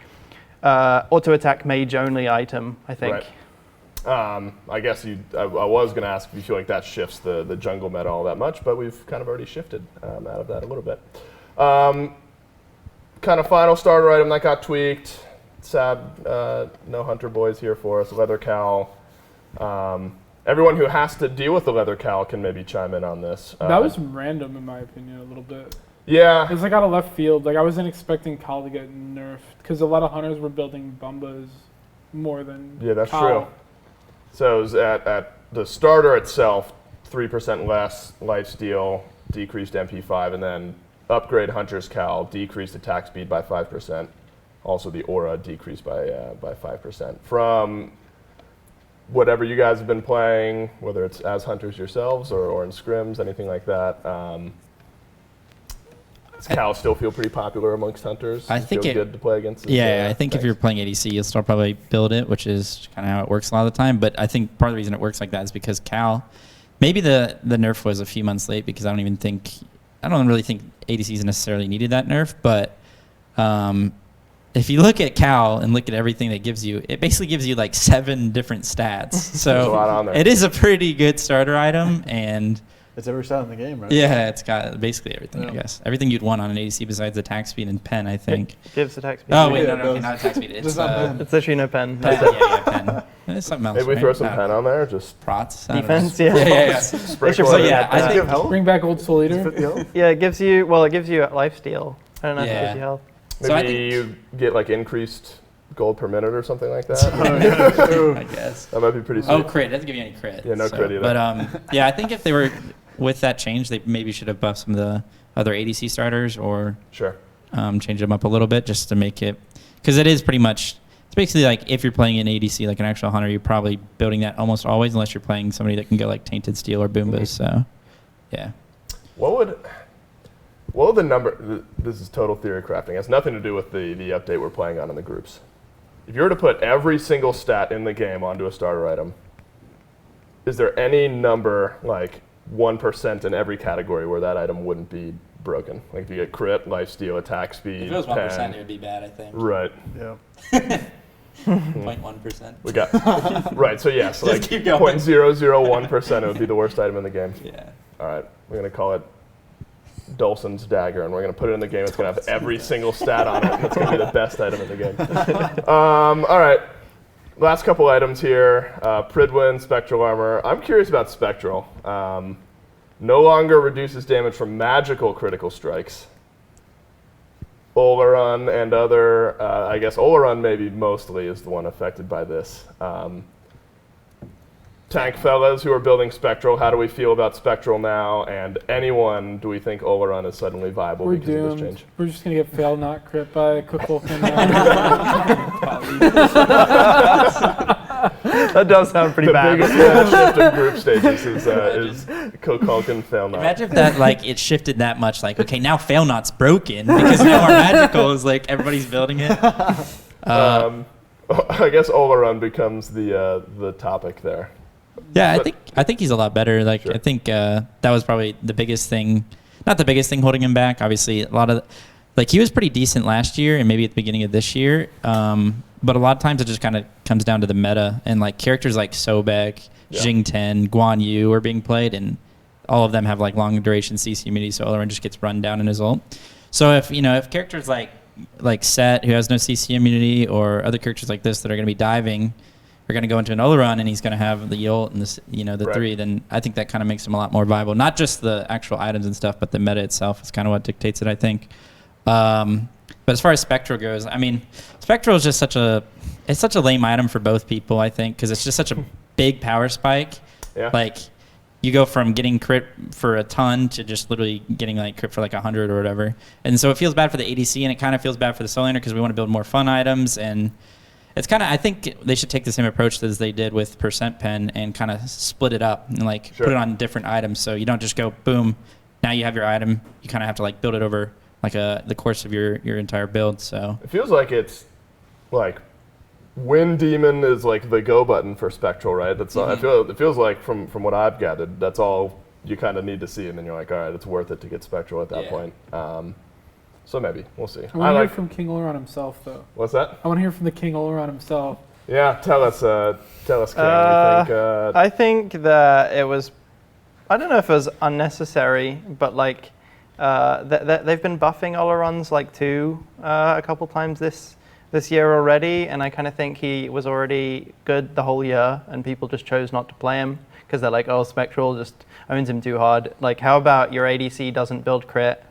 auto attack mage only item, I think. Right. I guess I was going to ask if you feel like that shifts the jungle meta all that much, but we've kind of already shifted out of that a little bit. Kind of final starter item that got tweaked. Sad, no Hunter boys here for us. Leather cowl. Everyone who has to deal with the leather cowl can maybe chime in on this. That was random, in my opinion, a little bit. Yeah. It was like out of left field. Like I wasn't expecting Kyle to get nerfed because a lot of hunters were building Bumbas more than Yeah, that's Kyle. true. So it was at the starter itself, 3% less lifesteal, decreased MP5, and then upgrade Hunter's Cowl, decreased attack speed by 5%. Also, the aura decreased by 5%. From whatever you guys have been playing, whether it's as hunters yourselves or in scrims, anything like that, does Cowl still feel pretty popular amongst hunters? I think it good to play against. I think if you're playing ADC, you'll still probably build it, which is kind of how it works a lot of the time. But I think part of the reason it works like that is because Cowl, maybe the nerf was a few months late because I don't really think ADCs necessarily needed that nerf. But if you look at Cowl and look at everything that gives you, it basically gives you like 7 different stats. So there's a lot on there. It is a pretty good starter item, and it's every stat in the game, right? yeah, it's got basically everything, I guess. Everything you'd want on an ADC besides attack speed and pen, I think. It gives attack speed. Oh, wait, no, not attack speed. It's It's literally no pen. pen. It's something else. Maybe we right? throw some pen on there, just Prots. I don't Defense, know. yeah. sprinkle So it in. yeah, I Does it think give health? Bring back old Soul Eater. 50 health? Yeah, it gives you lifesteal. I don't know if it gives you health. Maybe So I think- you get like increased gold per minute or something like that. I guess. That might be pretty sweet. Oh, crit. Doesn't give you any crit. Yeah, no crit either. But yeah, I think if they were with that change, they maybe should have buffed some of the other ADC starters or Sure. change them up a little bit just to make it, because it is pretty much. It's basically like if you're playing an ADC like an actual hunter, you're probably building that almost always, unless you're playing somebody that can go like Tainted Steel or Boombas. So, yeah. What would the number? This is total theory crafting. It has nothing to do with the update we're playing on in the groups. If you were to put every single stat in the game onto a starter item, is there any number like 1% in every category where that item wouldn't be broken? Like if you get crit, lifesteal, attack speed, If it was 1%, pen. it would be bad. I think. Right. Yeah. 0.1%. We got right. So yes, Just like keep going. 0.001%, it would be the worst item in the game. Yeah. All right, we're gonna call it Dolson's dagger, and we're gonna put it in the game. It's gonna have every single stat on it, and it's gonna be the best item in the game. All right, last couple items here. Pridwin, Spectral armor. I'm curious about Spectral. No longer reduces damage from magical critical strikes. Oleron and other, I guess Oleron maybe mostly is the one affected by this. Tank fellas who are building Spectral, how do we feel about Spectral now? And anyone, do we think Oleron is suddenly viable We're because of this doomed. change? We're just gonna get fail not crit by Cook-Wolf and That does sound pretty The bad. biggest shift in group stages is Kokulkin fail not. Imagine if that like it shifted that much. Like, okay, now fail not's broken because now our magical is like everybody's building it. I guess Oleron becomes the topic there. Yeah, But- I think he's a lot better. Like Sure. I think that was probably the biggest thing, not the biggest thing holding him back. Obviously, a lot of like he was pretty decent last year and maybe at the beginning of this year. But a lot of times it just kind of comes down to the meta and like characters like Sobek, Jing Ten, Guan Yu are being played, and all of them have like long duration CC immunity, so Oleron just gets run down in his ult. So if characters like Set, who has no CC immunity, or other characters like this that are going to be diving, are going to go into an Oleron and he's going to have the ult and this, the Right. 3, then I think that kind of makes him a lot more viable. Not just the actual items and stuff, but the meta itself is kind of what dictates it, I think. But as far as Spectral goes, I mean, Spectral is just such a lame item for both people, I think, because it's just such a big power spike. Yeah. Like, you go from getting crit for a ton to just literally getting like crit for like 100 or whatever. And so it feels bad for the ADC, and it kind of feels bad for the solo laner because we want to build more fun items. And it's kind of, I think they should take the same approach as they did with Percent Pen and kind of split it up and like Sure. put it on different items. So you don't just go, boom, now you have your item. You kind of have to like build it over like the course of your entire build. So It feels like it's like Wind Demon is like the go button for Spectral, right? That's all, it feels like from what I've gathered, that's all you kind of need to see, and then you're like, all right, it's worth it to get Spectral at that Yeah. point. So maybe we'll see. I want to hear from King Oleron himself, though. What's that? I want to hear from the King Oleron himself. Yeah, tell us, King. I think that it was, I don't know if it was unnecessary, but like they've been buffing Olerons like a couple times this year already, and I kind of think he was already good the whole year, and people just chose not to play him because they're like, oh, Spectral just owns him too hard. Like, how about your ADC doesn't build crit,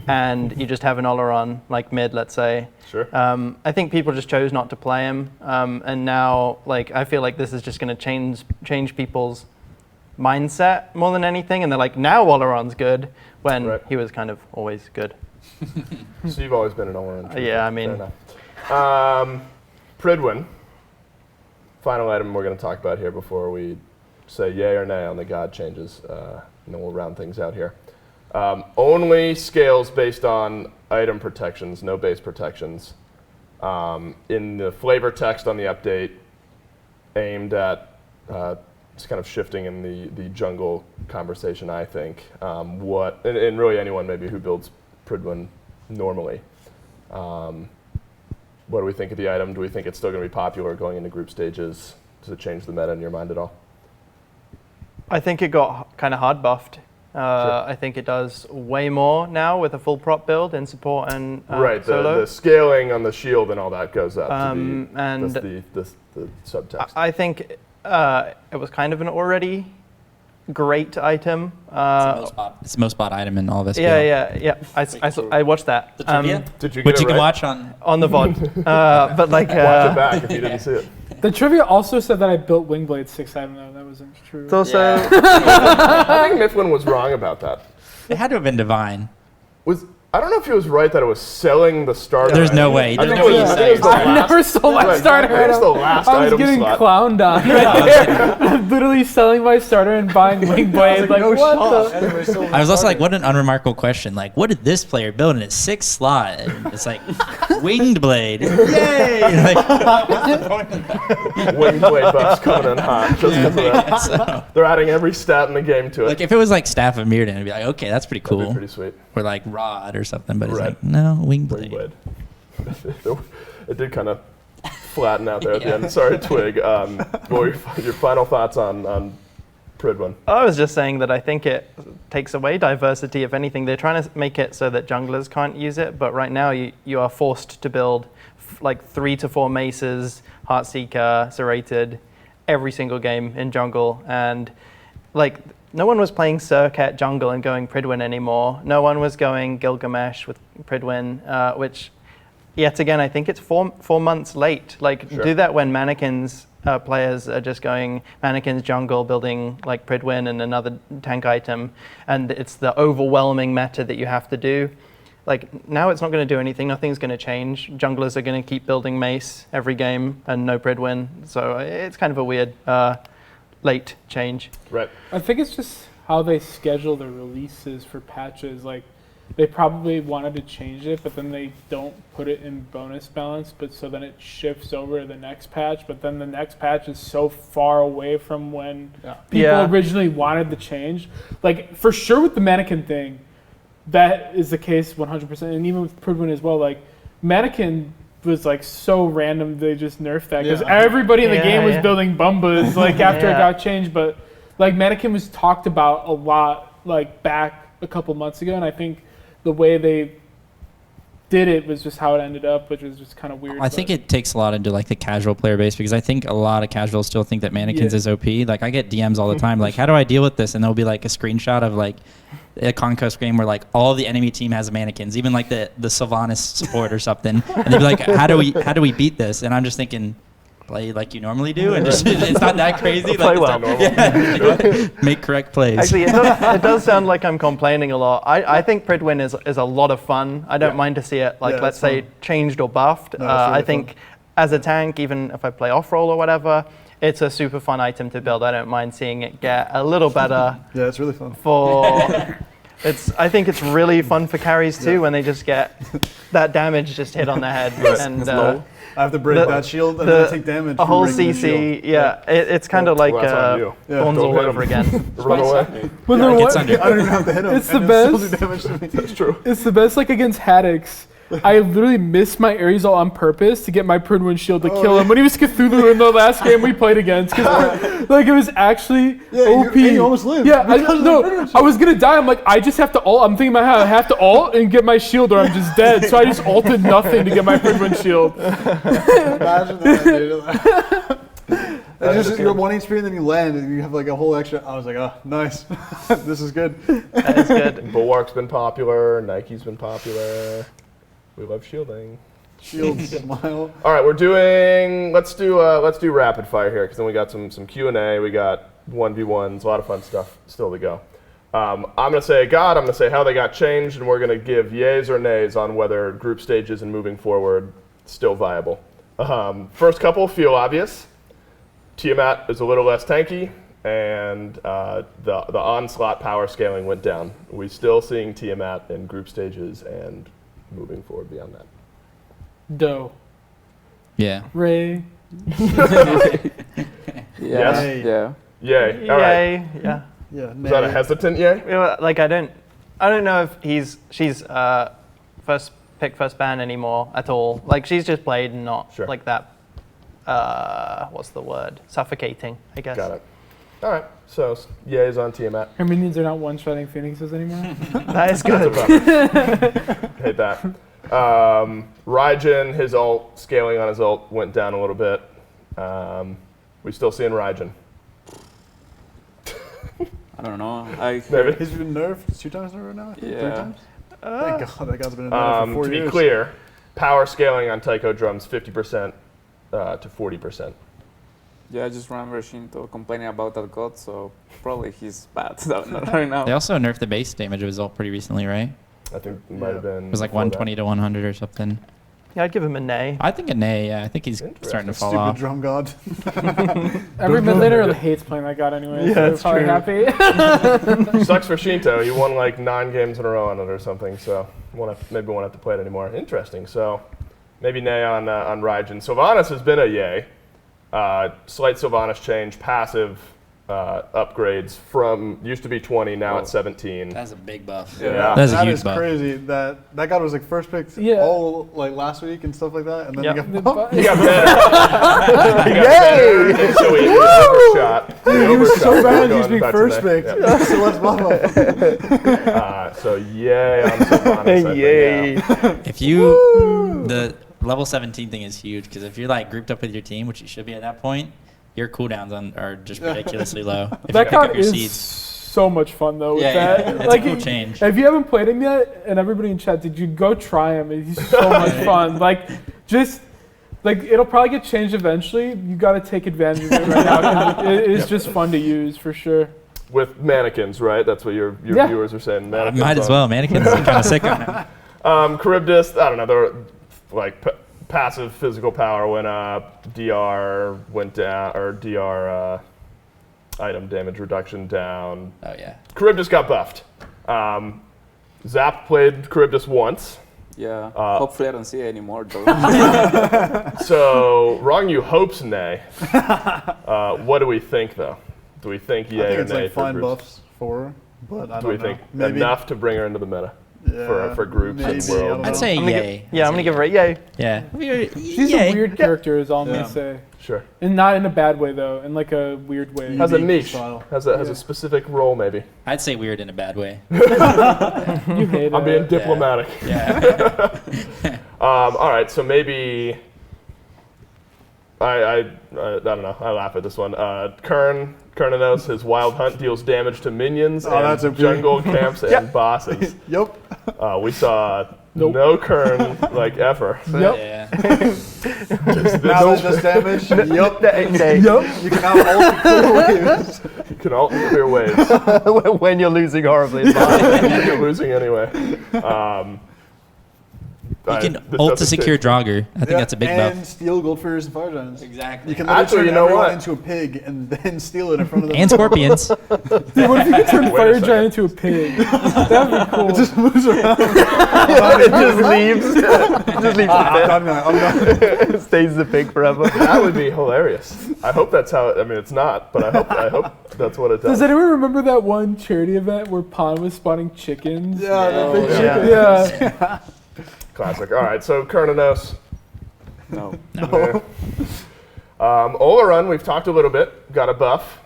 and you just have an Oleron like mid, let's say. Sure. I think people just chose not to play him, and now like I feel like this is just going to change people's mindset more than anything, and they're like, now Olaron's good, when Right. he was kind of always good. So you've always been an Olaron. Yeah, I mean, Pridwin, final item we're going to talk about here before we say yay or nay on the god changes, and then we'll round things out here. Only scales based on item protections, no base protections. In the flavor text on the update, aimed at just kind of shifting in the jungle conversation, I think. And really anyone maybe who builds Pridwin normally. What do we think of the item? Do we think it's still going to be popular going into group stages? Does it change the meta in your mind at all? I think it got kind of hard buffed. Sure. I think it does way more now with a full prop build in support and Right, solo. the scaling on the shield and all that goes up. And that's the subtext. I think it was kind of an already great item. It's the most bought item in all of SPL. Yeah. I watched that. The trivia? Did you get Which it you can right? watch on. On the VOD. But like, Watch it back if you didn't see it. The trivia also said that I built Wingblade 6. I don't know. That wasn't true. it's also I think Mifflin was wrong about that. It had to have been Divine. I don't know if he was right that it was selling the starter. There's no item. way. I think There's it no was, way I think it was the I last, never sold my right, starter. I think it was the last I was item getting slot. clowned on right there. I'm literally selling my starter and buying Wingblade. Like, no what shot. the? I was also like, what an unremarkable question. Like, what did this player build in his 6th slot? And it's like, Winged Blade. Yay! Like, Wing blade buffs coming in hot just because of that. so, They're adding every stat in the game to it. like, if it was like Staff of Mirrodin, I'd be like, okay, that's pretty That'd cool. be pretty sweet. Or like Rod or something. But it's Right. like, no, Winged Wing Blade. blade. It did kind of flatten out there at the Yeah. end. Sorry, Twig. What were your final thoughts on Pridwin? I was just saying that I think it takes away diversity. If anything, they're trying to make it so that junglers can't use it, but right now you are forced to build like 3 to 4 maces, Heartseeker, Serrated, every single game in jungle, and like no one was playing Circuit jungle and going Pridwin anymore. No one was going Gilgamesh with Pridwin, which yet again I think it's 4 months late. Like Sure. do that when Mannequins players are just going Mannequins jungle, building like Pridwin and another tank item, and it's the overwhelming meta that you have to do. Like now it's not going to do anything. Nothing's going to change. Junglers are going to keep building Mace every game and no Pridwin. So it's kind of a weird late change. Right. I think it's just how they schedule their releases for patches. Like, they probably wanted to change it, but then they don't put it in bonus balance. But so then it shifts over to the next patch. But then the next patch is so far away from when people originally wanted the change. Like, for sure with the Mannequin thing, that is the case 100%. And even with Pridwin as well, like, Mannequin was like so random they just nerfed that because everybody in the game was building Bumbas like after it got changed. But like Mannequin was talked about a lot like back a couple months ago, and I think the way they did it was just how it ended up, which was just kind of weird. I think it takes a lot into like the casual player base because I think a lot of casuals still think that Mannequins is OP. Like I get DMs all the time, like how do I deal with this? And there'll be like a screenshot of like a Conquest game where like all the enemy team has Mannequins, even like the Sylvanas support or something, and they'd be like, how do we beat this? And I'm just thinking, play like you normally do, and just it's not that crazy. Play like, well. Make correct plays. Actually, it does sound like I'm complaining a lot. I think Pridwin is a lot of fun. I don't mind to see it, like, let's say, changed or buffed. No, it's really I think as a tank, even if I play off-roll or whatever, it's a super fun item to build. I don't mind seeing it get a little better. Yeah, it's really fun. I think it's really fun for carries too when they just get that damage just hit on their head. And I have to break that shield and then I take damage. A whole from breaking the CC, shield. it's kind of like Well, that's on you. Thorns Don't all hit over him. again. Run away. When they're It's under. I don't even have to hit him. It's the and it'll still best. do damage to me. That's true. It's the best, like against Haddix. I literally missed my Ares ult on purpose to get my Pridwin shield to kill him when he was Cthulhu in the last game we played against. Cause like it was actually OP. You almost lived. Yeah, I was gonna die. I'm like, I just have to ult. I'm thinking in my head, I have to ult and get my shield or I'm just dead. So I just ulted nothing to get my Pridwin shield. Imagine that, dude. It's just you're 1 HP and then you land and you have like a whole extra. I was like, oh, nice. This is good. That is good. Bulwark's been popular. Nike's been popular. We love shielding. Shield, smile. All right, let's do rapid fire here because then we got some Q&A. We got 1v1s, a lot of fun stuff still to go. I'm going to say God, I'm going to say how they got changed, and we're going to give yays or nays on whether group stages and moving forward still viable. First couple feel obvious. Tiamat is a little less tanky, and the onslaught power scaling went down. We're still seeing Tiamat in group stages and moving forward beyond that. Doe. Yeah. Ray. Yes? Yeah. Yay. All right. Yay. Yeah. Yeah. Is that a hesitant yay? Yeah, like I don't know if she's first pick, first ban anymore at all. Like she's just played and not Sure. like that. What's the word? Suffocating, I guess. Got it. All right. So yays on Tiamat. Her minions are not one-shotting phoenixes anymore. That is good. Hate that. Raijin, his ult, scaling on his ult went down a little bit. We still seeing Raijin. I don't know. I Maybe. He's been nerfed 2 times in a row now? 3 Yeah. times? Thank God, that guy's been in nerf for 4 To years. be clear, power scaling on Taiko drums 50% to 40%. Yeah, I just remember Shinto complaining about that god, so probably he's bad right now. They also nerfed the base damage of his ult pretty recently, right? I think it might have been. It was like before that. 120 to 100 or something. Yeah, I'd give him a nay. I think a nay. Yeah, I think he's Interesting. starting to fall Stupid off. drum god. Every mid laner hates playing that god anyway. Yeah, so that's they're probably true. happy. Sucks for Shinto. He won like 9 games in a row on it or something, so maybe won't have to play it anymore. Interesting. So maybe nay on Raijin. Sylvanas has been a yay. Slight Sylvanas change, passive upgrades from used to be 20, now it's 17. That's a big buff. Yeah. That's a That huge is buff. crazy. That guy was like first picked Yeah. all like last week and stuff like that, and then Yep. he got bumped. He got better. He got better. So he overshot. He was so bad Going he's being back to first that. picked. Yeah. So let's bump him. So yay on Sylvanas. I think, Yay. yeah. If you the level 17 thing is huge because if you're like grouped up with your team, which you should be at that point, your cooldowns are just ridiculously low. If you That pick up god your is seeds. so much fun though. With Yeah, that. yeah, it's Like, a cool change. If you haven't played him yet, and everybody in chat, did you go try him? He's so much fun. Like, just like it'll probably get changed eventually. You got to take advantage of it right now. 'Cause it is just fun to use for sure. With mannequins, right? That's what your Yeah. viewers are saying. I Mannequins might as on. well. Mannequins are kind of sick on him. Charybdis, I don't know. They're like passive physical power went up, DR went down, or DR item damage reduction down. Oh yeah. Charybdis got buffed. Zap played Charybdis once. Yeah. Hopefully I don't see it anymore though. So Ronngyu hopes nay. What do we think though? Do we think yay I think or it's nay like for fine groups? buffs for her, but I Do we don't know. think Maybe. enough to bring her into the meta Yeah, for groups maybe, and I don't world? know. I'd say I'm gonna yay. I'm gonna give her a yay. Yeah. She's a weird character, is all I'm Yeah. gonna say, Sure. and not in a bad way though, in like a weird way. Has a Unique niche. style. Has a specific role maybe. I'd say weird in a bad way. You hate I'm it. being diplomatic. Yeah. All right, so maybe I don't know. I laugh at this one. Kernanos, his wild hunt deals damage to minions Oh, that's and OP. jungle camps and Yep. bosses. Yep. We saw Nope. no Kern like ever. Yep. Yeah. Now there's just damage. Yep. Nay. You can now multi waves. You can ult in clear waves. When you're losing horribly. It's fine. You're losing anyway. You can ult to secure Draugr. I think that's a big buff. And steal gold fairies and fire giants. Exactly. You can Actually, literally you turn know everyone what? into a pig and then steal it in front of them. And scorpions. Dude, what if you could turn Wait a Fire second. Giant into a pig? That'd be cool. It just moves around. It just leaves. Just leaves I'm the done now. I'm done. pit. Stays the pig forever. That would be hilarious. I hope that's how. I mean, it's not, but I hope that's what it does. Does anyone remember that one charity event where Pon was spawning chickens? Yeah, the big yeah. chicken. Yeah. Classic. All right, so Kernanos. No. Olarun, we've talked a little bit, got a buff.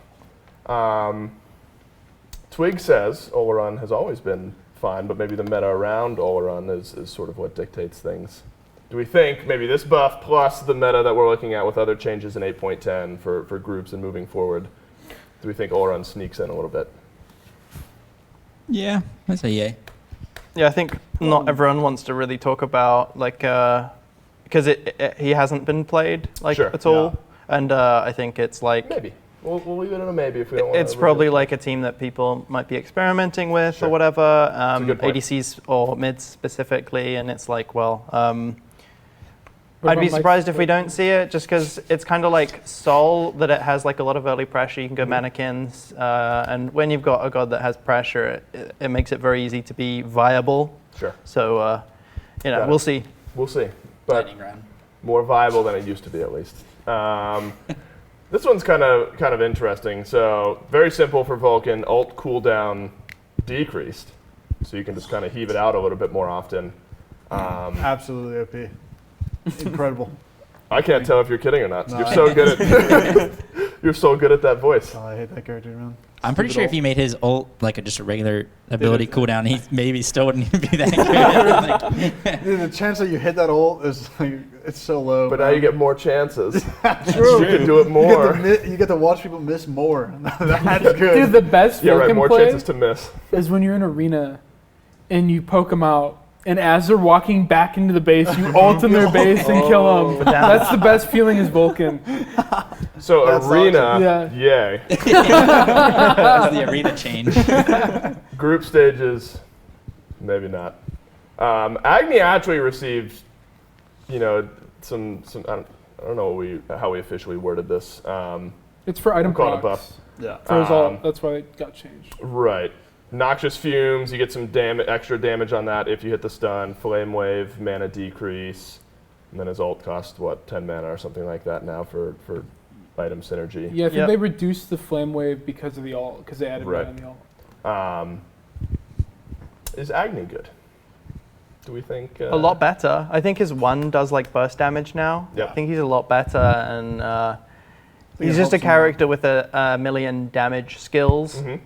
Twig says Olarun has always been fine, but maybe the meta around Olarun is sort of what dictates things. Do we think maybe this buff plus the meta that we're looking at with other changes in 8.10 for groups and moving forward, do we think Olarun sneaks in a little bit? Yeah. I'd say yay. Yeah, I think not everyone wants to really talk about like because he hasn't been played like Sure, at all, and I think it's like Maybe. We'll leave it in a maybe if we don't want to. It's probably like a team that people might be experimenting with or whatever. a good point. ADCs or mids specifically, and it's like, well, What I'd be about surprised if we Mike's don't see it, just because it's kind of like Sol, that it has like a lot of early pressure. You can go mannequins, and when you've got a god that has pressure, it makes it very easy to be viable. Sure. So, Got we'll it. see. We'll see. But Lightning round. more viable than it used to be, at least. This one's kind of interesting. So very simple for Vulcan. Ult cooldown decreased, so you can just kind of heave it out a little bit more often. Absolutely OP. Incredible. I can't tell if you're kidding or not. No, You're so good at you're so good at that voice. Oh, I hate that character, man. I'm pretty Stupid sure if he made his ult like just a regular ability cooldown, he maybe still wouldn't even be that good. Dude, the chance that you hit that ult is like, it's so low. But now you get more chances. True. You can do it more. You get to watch people miss more. That's good. Dude, the best Yeah, right. Vulcan More play chances to miss. is when you're in arena and you poke them out, and as they're walking back into the base, you ult in their base and kill them. That's the best feeling as Vulcan. So That's arena, awesome. yay. That's the arena change. Group stages, maybe not. Agni actually received, some I don't know how we officially worded this. It's for item We'll call it a procs. Yeah. For his ult, that's why it got changed. Right. Noxious Fumes, you get some extra damage on that if you hit the stun. Flame Wave, mana decrease. And then his ult costs, 10 mana or something like that now for item synergy. Yeah, I think they reduced the flame wave because of the ult, because they added Right. mana on the ult. Is Agni good? Do we think? A lot better. I think his 1 does like burst damage now. Yeah. I think he's a lot better, and he's it just a helps him. character with a million damage skills Mhm.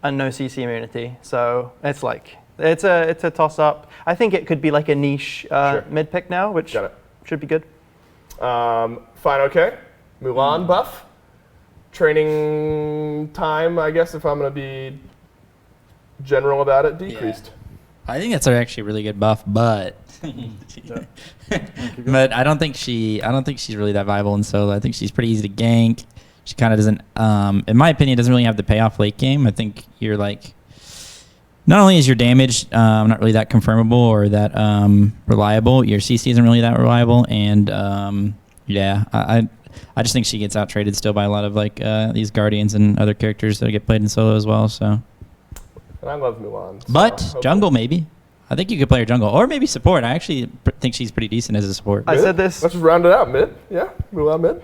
and no CC immunity. So it's like it's a toss up. I think it could be like a niche Sure. mid pick now, which Got it. should be good. Fineokay. Mulan buff. Training time, I guess, if I'm going to be general about it, decreased. I think that's actually a really good buff, but but I don't think she's really that viable in solo. I think she's pretty easy to gank. She kind of doesn't, in my opinion, doesn't really have the payoff late game. I think you're like, not only is your damage not really that confirmable or that reliable, your CC isn't really that reliable, and I just think she gets out traded still by a lot of like these Guardians and other characters that get played in solo as well. So, And I love Mulan. so but hopefully- jungle maybe. I think you could play her jungle or maybe support. I actually think she's pretty decent as a support. I Mid? said this. Let's just round it out. Mid? Yeah? Mulan mid?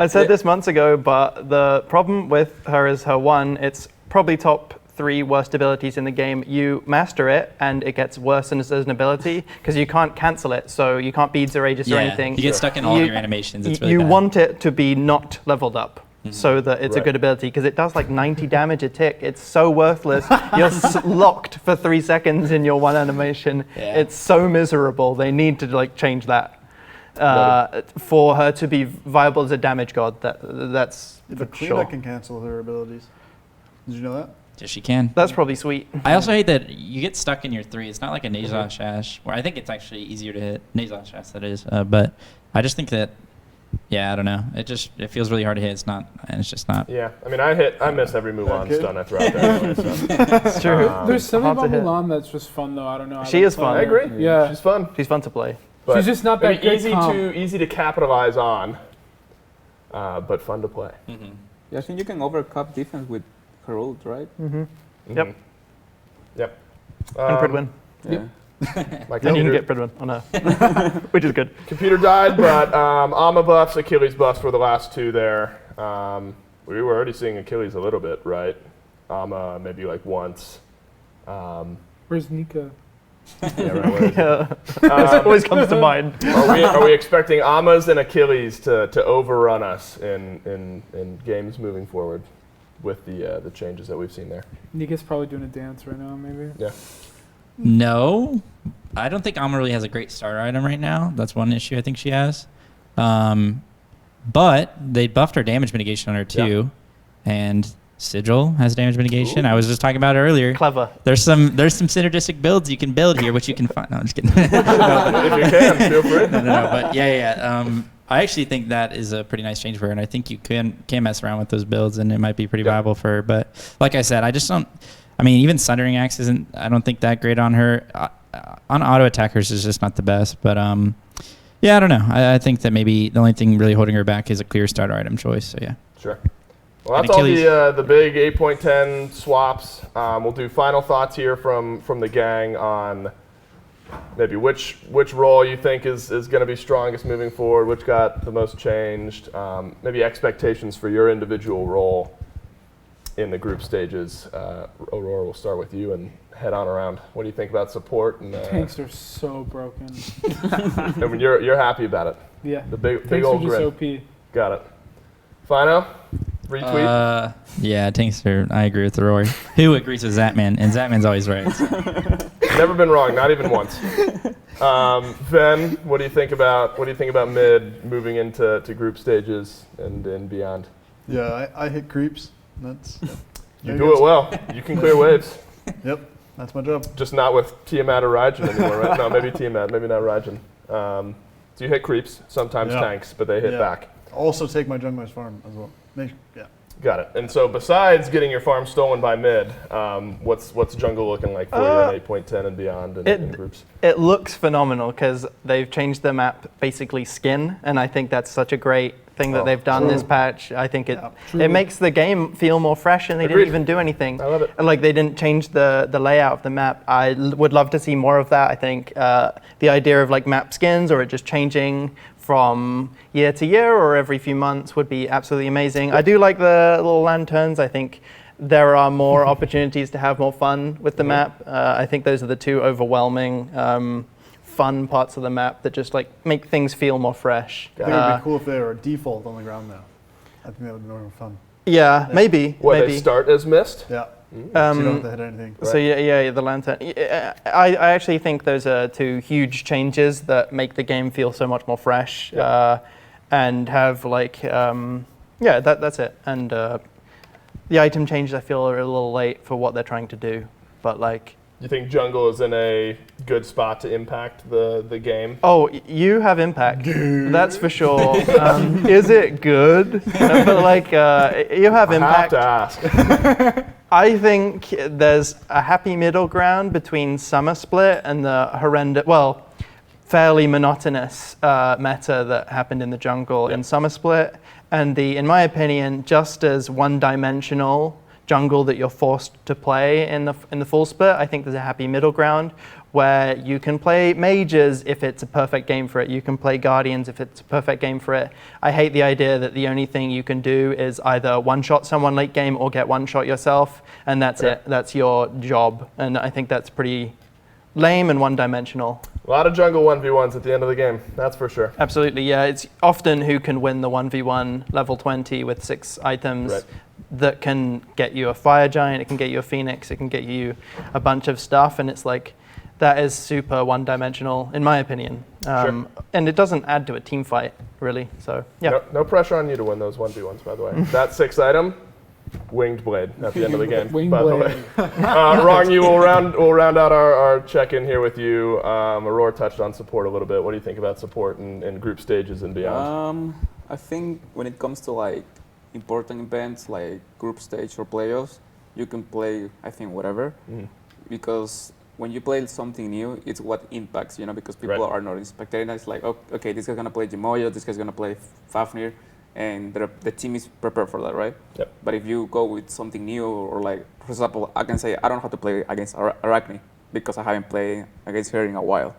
I said this months ago, but the problem with her is her 1. It's probably top 3 worst abilities in the game. You master it, and it gets worse as an ability because you can't cancel it, so you can't beads or Aegis or anything. You get stuck in all of You- your animations. It's really you bad. want it to be not leveled up. So that it's a Right. good ability, because it does like 90 damage a tick. It's so worthless. You're locked for 3 seconds in your 1 animation. Yeah. It's so miserable. They need to like change that for her to be viable as a damage god. That's The for Queen sure. can cancel her abilities. Did you know that? Yes, she can. That's probably sweet. I also hate that you get stuck in your 3. It's not like a Nazosh Ash, where I think it's actually easier to hit. Nazosh Ash, that is. But I just think that, I don't know. It feels really hard to hit. It's not, and it's just not. Yeah. I mean, I miss every Mulan Okay. stun I throw out there anyway, so. It's true. There's something hard to about hit. Mulan that's just fun, though. I don't know. She is fun. I agree. Yeah. She's fun. She's fun to play. But She's just not that maybe good easy to capitalize on, but fun to play. Yeah, I think you can overcap defense with her ult, right? Yep. Yep. And Pridwin. Yeah. My And you can computer, get Pridwin on her, which is good. computer died, but Ama buffs, Achilles buffs were the last 2 there. We were already seeing Achilles a little bit, right? Ama maybe like once. Where's Nika? Yeah, right. Where is it? Yeah. This always comes to mind. Are we expecting Amas and Achilles to overrun us in games moving forward with the changes that we've seen there? Nika's probably doing a dance right now, maybe. Yeah. No, I don't think Alma really has a great starter item right now. That's one issue I think she has. But they buffed her damage mitigation on her too, and Sigil has damage mitigation. I was just talking about it earlier. Clever. There's some synergistic builds you can build here, which you can find. No, I'm just kidding. If you can, feel free. No, but I actually think that is a pretty nice change for her, and I think you can mess around with those builds, and it might be pretty viable for her. But like I said, I just don't. I mean, even Sundering Axe isn't. I don't think that great on her. On auto attackers is just not the best. But yeah, I don't know. I think that maybe the only thing really holding her back is a clear starter item choice. So yeah. Sure. Well, that's all the big 8.10 swaps. We'll do final thoughts here from the gang on maybe which role you think is going to be strongest moving forward, which got the most changed, maybe expectations for your individual role in the group stages. Aurora, we'll start with you and head on around. What do you think about support? And tanks are so broken. I mean, you're happy about it. Yeah. The big tanks old are just grin. OP. Got it. Fino? Retweet? Yeah, tanks are. I agree with Roy. Who agrees with Zatman? And Zatman's always right. Never been wrong, not even once. Ven, what do you think about mid moving into group stages and beyond? Yeah, I hit creeps. That's you do it well. You can clear waves. Yep, that's my job. Just not with Tiamat or Raijin anymore, right? No, maybe Tiamat, maybe not Raijin. So you hit creeps, sometimes tanks, but they hit back. Also take my jungler's farm as well. Got it. And so besides getting your farm stolen by mid, what's jungle looking like for you in 8.10 and beyond in groups? It looks phenomenal because they've changed the map basically skin, and I think that's such a great thing that they've done this patch. I think it makes the game feel more fresh, and they didn't even do anything. I love it. Like they didn't change the layout of the map. I would love to see more of that. I think the idea of like map skins or it just changing from year to year or every few months would be absolutely amazing. I do like the little lanterns. I think there are more opportunities to have more fun with the map. I think those are the two overwhelming fun parts of the map that just like make things feel more fresh. I think it would be cool if they were default on the ground now. I think that would be more fun. Yeah, maybe. They start as mist? Yeah. So you don't have to hit anything. So yeah, the lantern. I actually think those are two huge changes that make the game feel so much more fresh and have like that's it. And the item changes I feel are a little late for what they're trying to do, but like. You think jungle is in a good spot to impact the game? Oh, you have impact. That's for sure. Is it good? But like, you have impact. I have to ask. I think there's a happy middle ground between Summer Split and the fairly monotonous meta that happened in the jungle in Summer Split, and in my opinion, just as one-dimensional jungle that you're forced to play in the full split. I think there's a happy middle ground where you can play mages if it's a perfect game for it. You can play guardians if it's a perfect game for it. I hate the idea that the only thing you can do is either one-shot someone late game or get one-shot yourself, and that's it. That's your job. And I think that's pretty lame and one-dimensional. A lot of jungle 1v1s at the end of the game, that's for sure. Absolutely, yeah. It's often who can win the 1v1 level 20 with 6 items that can get you a fire giant, it can get you a phoenix, it can get you a bunch of stuff, and it's like, that is super one-dimensional, in my opinion. And it doesn't add to a team fight, really, so, yeah. No pressure on you to win those 1v1s, by the way. That 6th item, winged blade at the end of the game, by the way. Ronngyu, we'll round out our check-in here with you. Aror touched on support a little bit. What do you think about support in group stages and beyond? I think when it comes to like important events like group stage or playoffs, you can play, I think, whatever. Because when you play something new, it's what impacts, because people are not spectating. It's like, oh, okay, this guy's going to play Jimoyo, this guy's going to play Fafnir, and the team is prepared for that, right? Yep. But if you go with something new, or like, for example, I can say, I don't know how to play against Arachne because I haven't played against her in a while.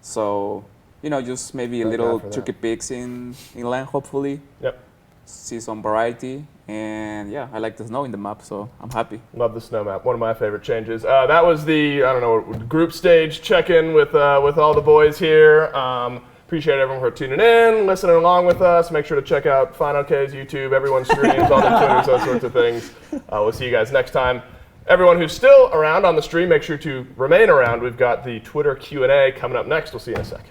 So, just maybe a little tricky picks in lane, hopefully. Yep. See some variety, and yeah, I like the snow in the map, so I'm happy. Love the snow map, one of my favorite changes. That was the, group stage check-in with all the boys here. Appreciate everyone for tuning in, listening along with us. Make sure to check out Fineokay's YouTube, everyone's streams, all their Twitters, those sorts of things. We'll see you guys next time. Everyone who's still around on the stream, make sure to remain around. We've got the Twitter Q&A coming up next. We'll see you in a sec.